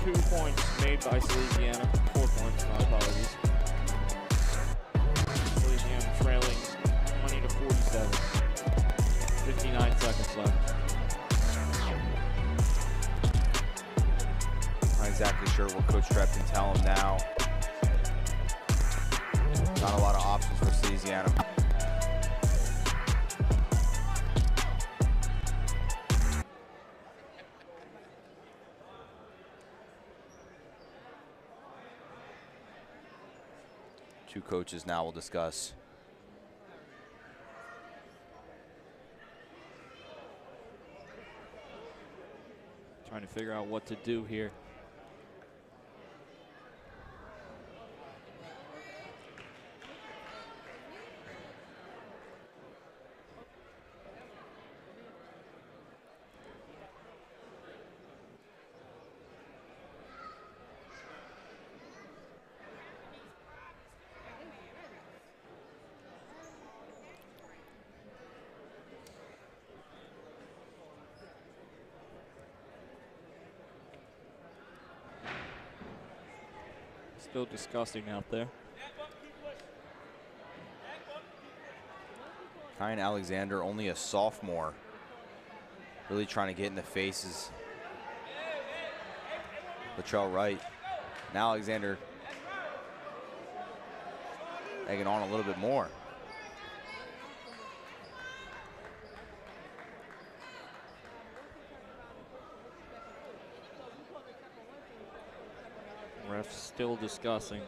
2 points made by Salesianum. 4 points, my apologies. Salesianum trailing 20-47. 59 seconds left. Not exactly sure what Coach Trepp can tell him now. Not a lot of options for Salesianum. Two coaches now will discuss. Trying to figure out what to do here. Still disgusting out there. Kyan Alexander, only a sophomore, really trying to get in the faces. Latrell Wright. Now Alexander egging on a little bit more. Refs still discussing.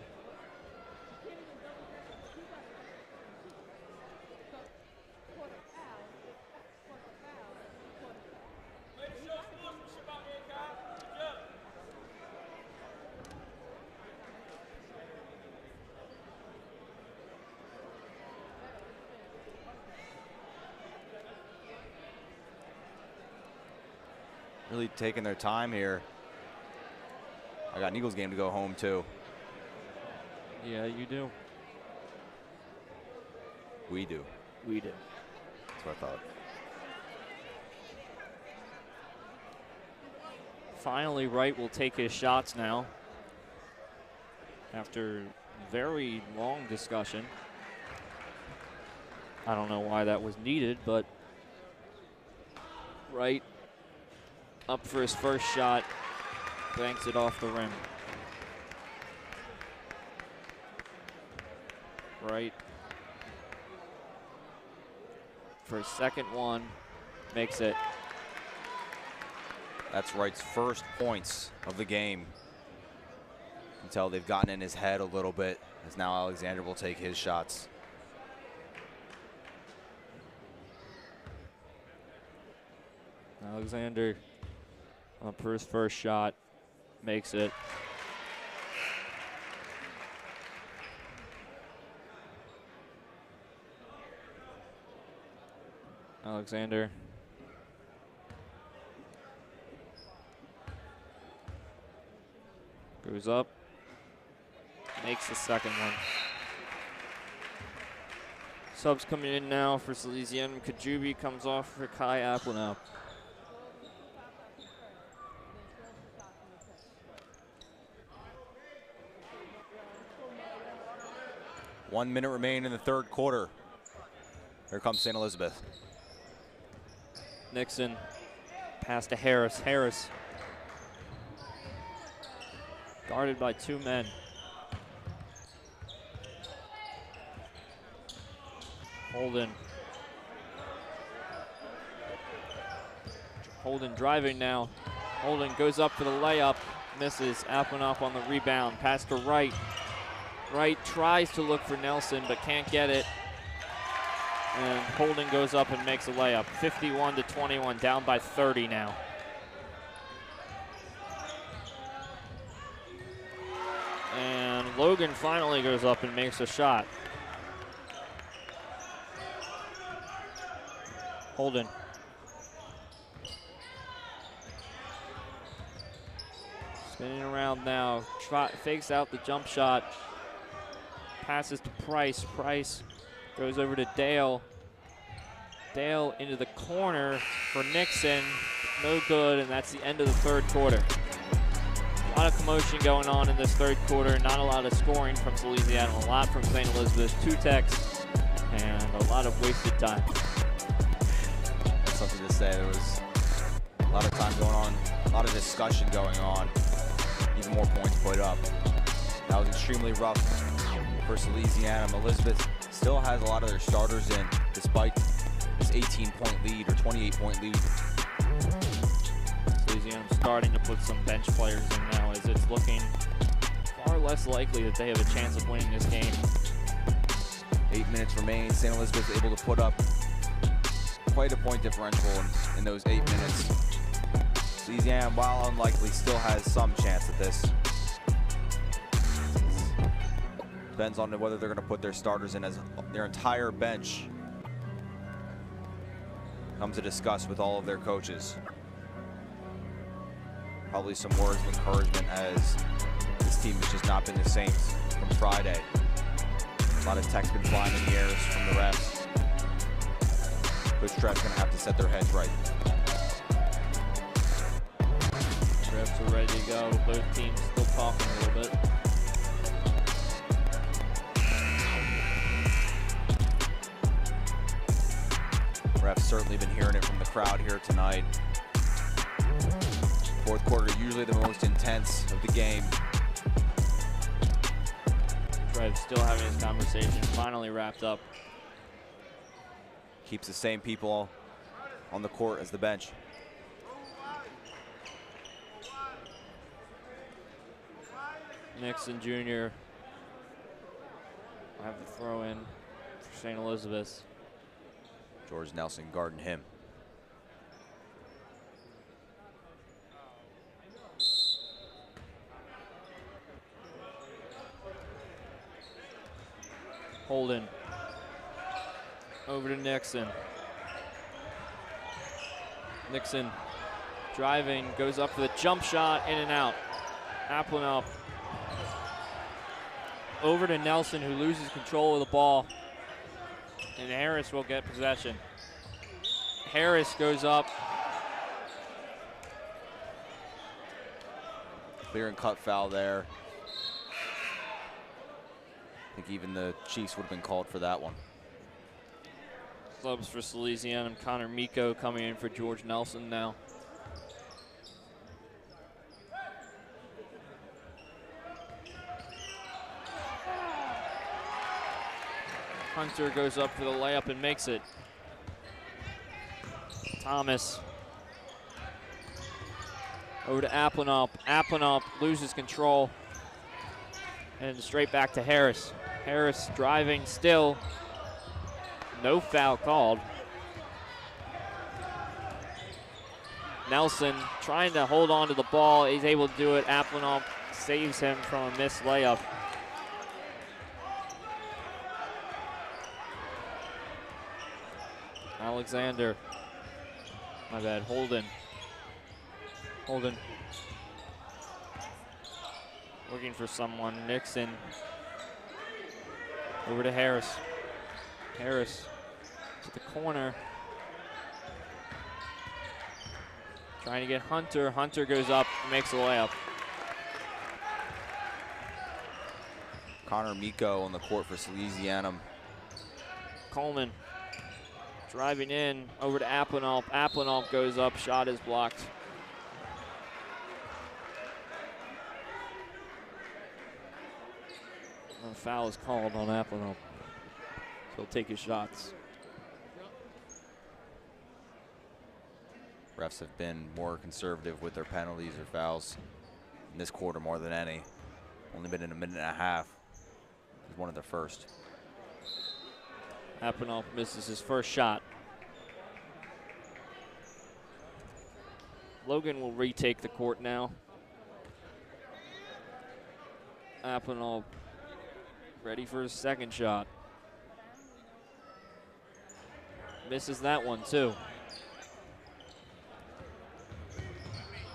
Really taking their time here. I got an Eagles game to go home to. Yeah, you do. We do. We do. That's what I thought. Finally, Wright will take his shots now. After very long discussion. I don't know why that was needed, but Wright up for his first shot, banks it off the rim. Wright for his second one, makes it. That's Wright's first points of the game. You can tell they've gotten in his head a little bit, as now Alexander will take his shots. Alexander up for his first shot, makes it. Alexander goes up, makes the second one. Subs coming in now for Salesianum. Kajubi comes off for Kai Applenow. One minute remaining in the third quarter. Here comes St. Elizabeth. Nixon, pass to Harris. Harris guarded by two men. Holden. Holden driving now. Holden goes up for the layup, misses. Applenow on the rebound. Pass to Wright. Wright tries to look for Nelson, but can't get it. And Holden goes up and makes a layup. 51-21, down by 30 now. And Logan finally goes up and makes a shot. Holden. Spinning around now, fakes out the jump shot. Passes to Price. Price goes over to Dale. Dale into the corner for Nixon. No good, and that's the end of the third quarter. A lot of commotion going on in this third quarter. Not a lot of scoring from Salesianum. A lot from St. Elizabeth. Two techs, and a lot of wasted time. That's something to say. There was a lot of time going on, a lot of discussion going on. Even more points put up. That was extremely rough for Salesianum. Elizabeth still has a lot of their starters in, despite this 18-point lead or 28-point lead. Salesianum starting to put some bench players in now, as it's looking far less likely that they have a chance of winning this game. 8 minutes remain. St. Elizabeth able to put up quite a point differential in those 8 minutes. Salesianum, while unlikely, still has some chance at this. Depends on whether they're going to put their starters in, as their entire bench comes to discuss with all of their coaches. Probably some words of encouragement, as this team has just not been the same from Friday. A lot of texts been flying in the airs from the refs. Coach Trev's going to have to set their heads right. Refs are ready to go. Both teams still talking a little bit. Refs certainly been hearing it from the crowd here tonight. Fourth quarter, usually the most intense of the game. Trev still having his conversation, finally wrapped up. Keeps the same people on the court as the bench. Nixon Jr. will have the throw in for St. Elizabeth. George Nelson guarding him. Holden over to Nixon. Nixon driving, goes up for the jump shot, in and out. Applin up. Over to Nelson, who loses control of the ball. And Harris will get possession. Harris goes up. Clear and cut foul there. I think even the Chiefs would have been called for that one. Subs for Salesianum. Connor Miko coming in for George Nelson now. Hunter goes up for the layup and makes it. Thomas. Over to Applin. Applin loses control. And straight back to Harris. Harris driving still. No foul called. Nelson trying to hold on to the ball. He's able to do it. Applin saves him from a missed layup. Alexander. My bad. Holden. Looking for someone. Nixon. Over to Harris. Harris to the corner. Trying to get Hunter. Hunter goes up, makes a layup. Connor Miko on the court for Salesianum. Coleman driving in over to Applin. Applin goes up, shot is blocked. A foul is called on Applin. So he'll take his shots. Refs have been more conservative with their penalties or fouls in this quarter more than any. Only been in a minute and a half. He's one of the first. Applin misses his first shot. Logan will retake the court now. Applin ready for his second shot. Misses that one too.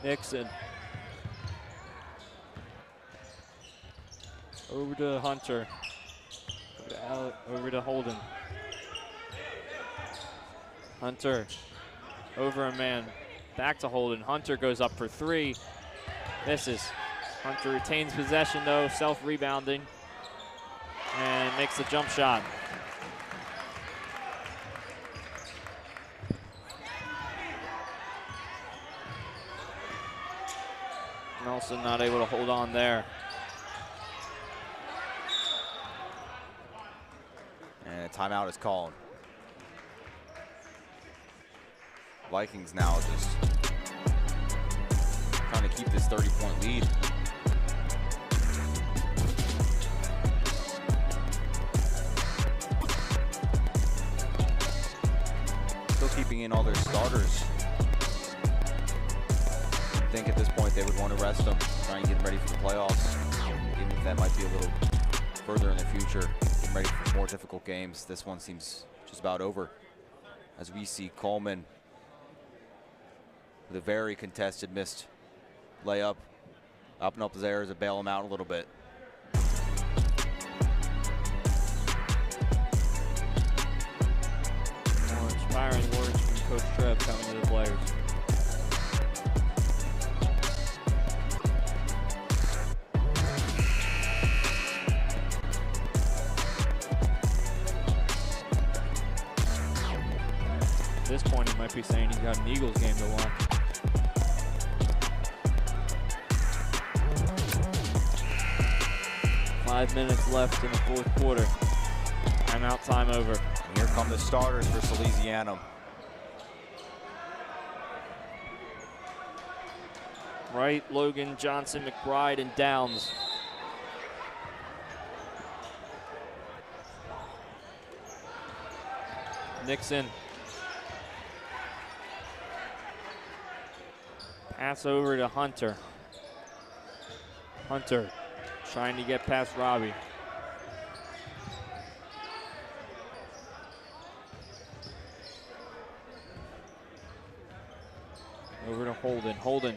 Nixon. Over to Hunter. Over to Holden. Hunter. Over a man. Back to Holden. Hunter goes up for three. Misses. Hunter retains possession though, self-rebounding. And makes the jump shot. Nelson not able to hold on there. And a timeout is called. Vikings now just trying to keep this 30-point lead. Still keeping in all their starters. I think at this point they would want to rest them, try and get them ready for the playoffs. Even if that might be a little further in the future, getting ready for more difficult games. This one seems just about over. As we see Coleman with a very contested missed layup. Up is there to bail him out a little bit. More inspiring words from Coach Trev coming to the players. At this point, he might be saying he's got an Eagles game to watch. Five minutes left in the fourth quarter. Timeout time over. And here come the starters for Salesianum. Wright, Logan, Johnson, McBride, and Downs. Nixon. Pass over to Hunter. Hunter trying to get past Robbie. Over to Holden. Holden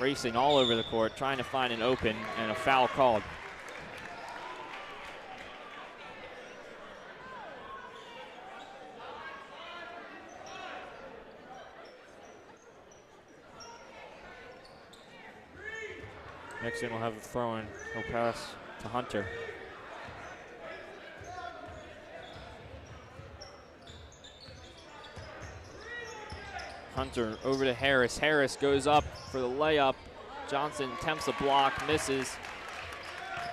racing all over the court, trying to find an open, and a foul called. Nixon will have a throw-in. He'll pass to Hunter. Hunter over to Harris. Harris goes up for the layup. Johnson attempts a block, misses,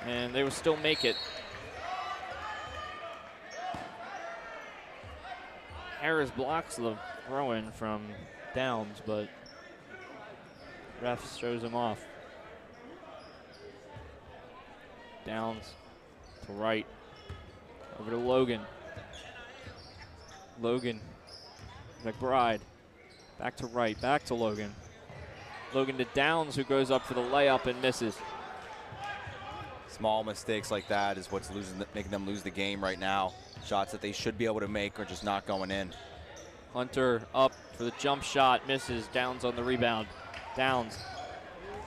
and they will still make it. Harris blocks the throw-in from Downs, but ref shows him off. Downs to right, over to Logan. Logan, McBride, back to right, back to Logan. Logan to Downs, who goes up for the layup and misses. Small mistakes like that is what's making them lose the game right now. Shots that they should be able to make are just not going in. Hunter up for the jump shot, misses. Downs on the rebound. Downs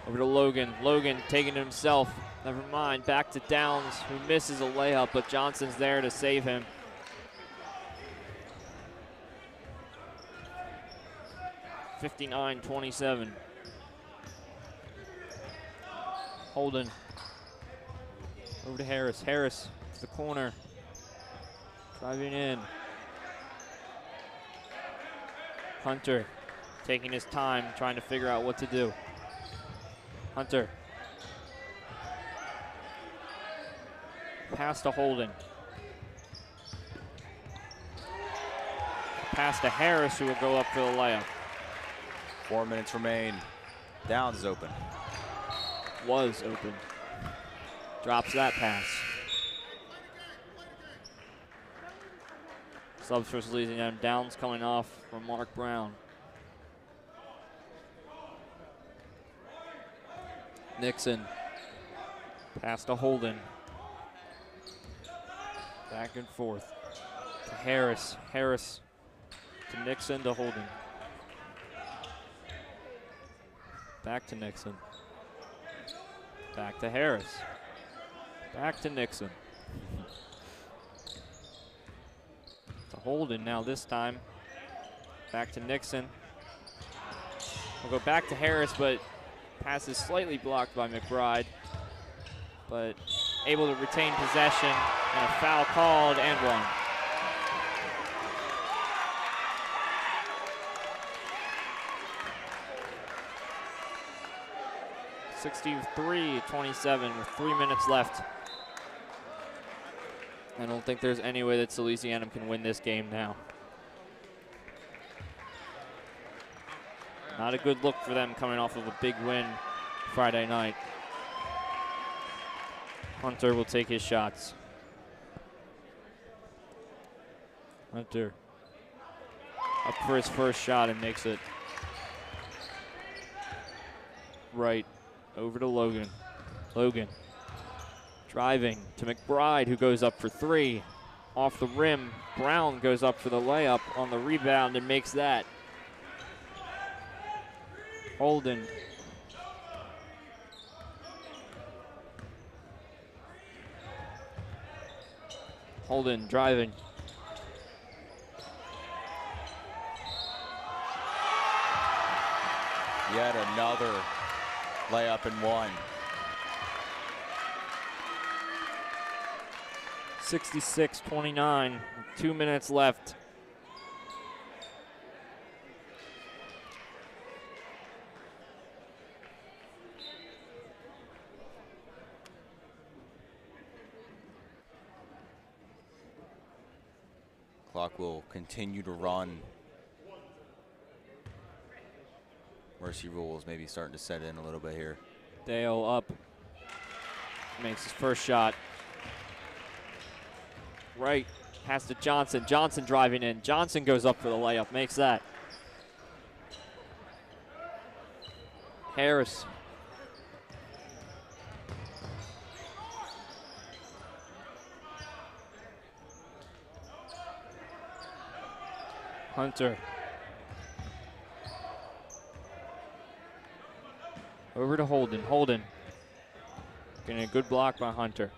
over to Logan. Logan taking it himself. Never mind, back to Downs, who misses a layup, but Johnson's there to save him. (59-27). Holden over to Harris. Harris to the corner, driving in. Hunter taking his time, trying to figure out what to do. Hunter. Pass to Holden. Pass to Harris, who will go up for the layup. 4 minutes remain. Downs is open. Was open. Drops that pass. Subs for Salesianum. Downs coming off from Mark Brown. Nixon. Pass to Holden. Back and forth to Harris. Harris to Nixon to Holden. Back to Nixon. Back to Harris. Back to Nixon. To Holden now this time. Back to Nixon. We'll go back to Harris, but pass is slightly blocked by McBride. But able to retain possession, and a foul called and one. (63-27) with 3 minutes left. I don't think there's any way that Salesianum can win this game now. Not a good look for them coming off of a big win Friday night. Hunter will take his shots. Hunter up for his first shot and makes it. Right, over to Logan. Logan driving to McBride, who goes up for three. Off the rim, Brown goes up for the layup on the rebound and makes that. Holden. Holden driving. Yet another layup and one. 66-29, 2 minutes left. Clock will continue to run. Mercy rules maybe starting to set in a little bit here. Dale up, makes his first shot. Right, pass to Johnson. Johnson driving in. Johnson goes up for the layup, makes that. Harris. Hunter. Over to Holden. Holden getting a good block by Hunter.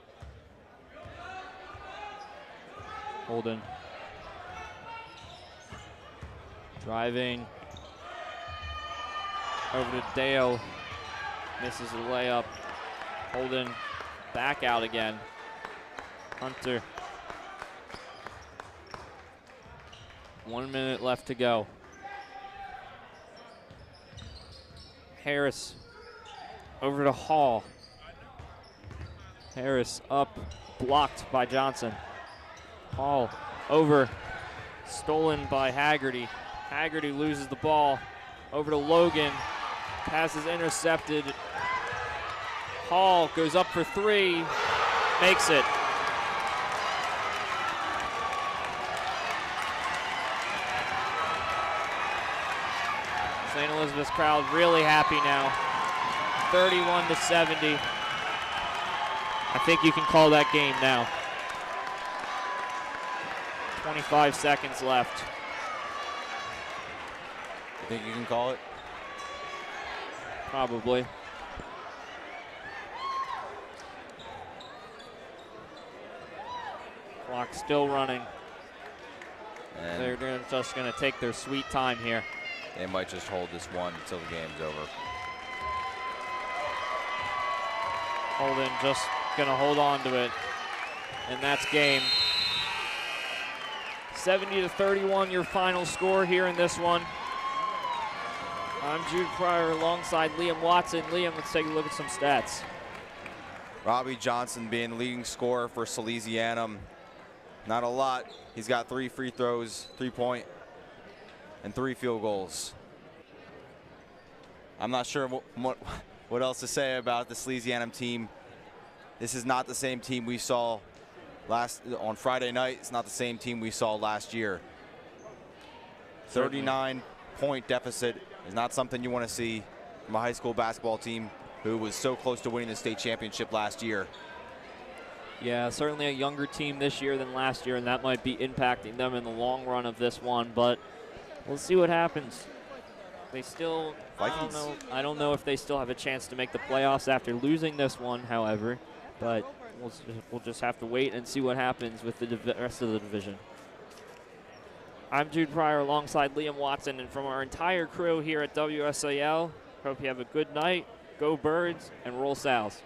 Holden driving over to Dale. Misses the layup. Holden back out again. Hunter. 1 minute left to go. Harris over to Hall. Harris up, blocked by Johnson. Hall over, stolen by Haggerty. Haggerty loses the ball. Over to Logan. Pass is intercepted. Hall goes up for three, makes it. St. Elizabeth's crowd really happy now. 31-70. I think you can call that game now. 25 seconds left. You think you can call it? Probably. Clock still running. And They're just going to take their sweet time here. they might just hold this one until the game's over. Holden just going to hold on to it. And that's game. 70-31, your final score here in this one. I'm Jude Pryor alongside Liam Watson. Liam, let's take a look at some stats. Robbie Johnson being the leading scorer for Salesianum. Not a lot. He's got 3 free throws, 3-point, and 3 field goals. I'm not sure what else to say about the Salesianum team. This is not the same team we saw on Friday night. It's not the same team we saw last year. 39-point deficit is not something you want to see from a high school basketball team who was so close to winning the state championship last year. Yeah, certainly a younger team this year than last year, and that might be impacting them in the long run of this one, but we'll see what happens. They still, I don't know if they still have a chance to make the playoffs after losing this one, however, but we'll just have to wait and see what happens with the rest of the division. I'm Jude Pryor alongside Liam Watson, and from our entire crew here at WSAL, hope you have a good night, go Birds, and roll Sals.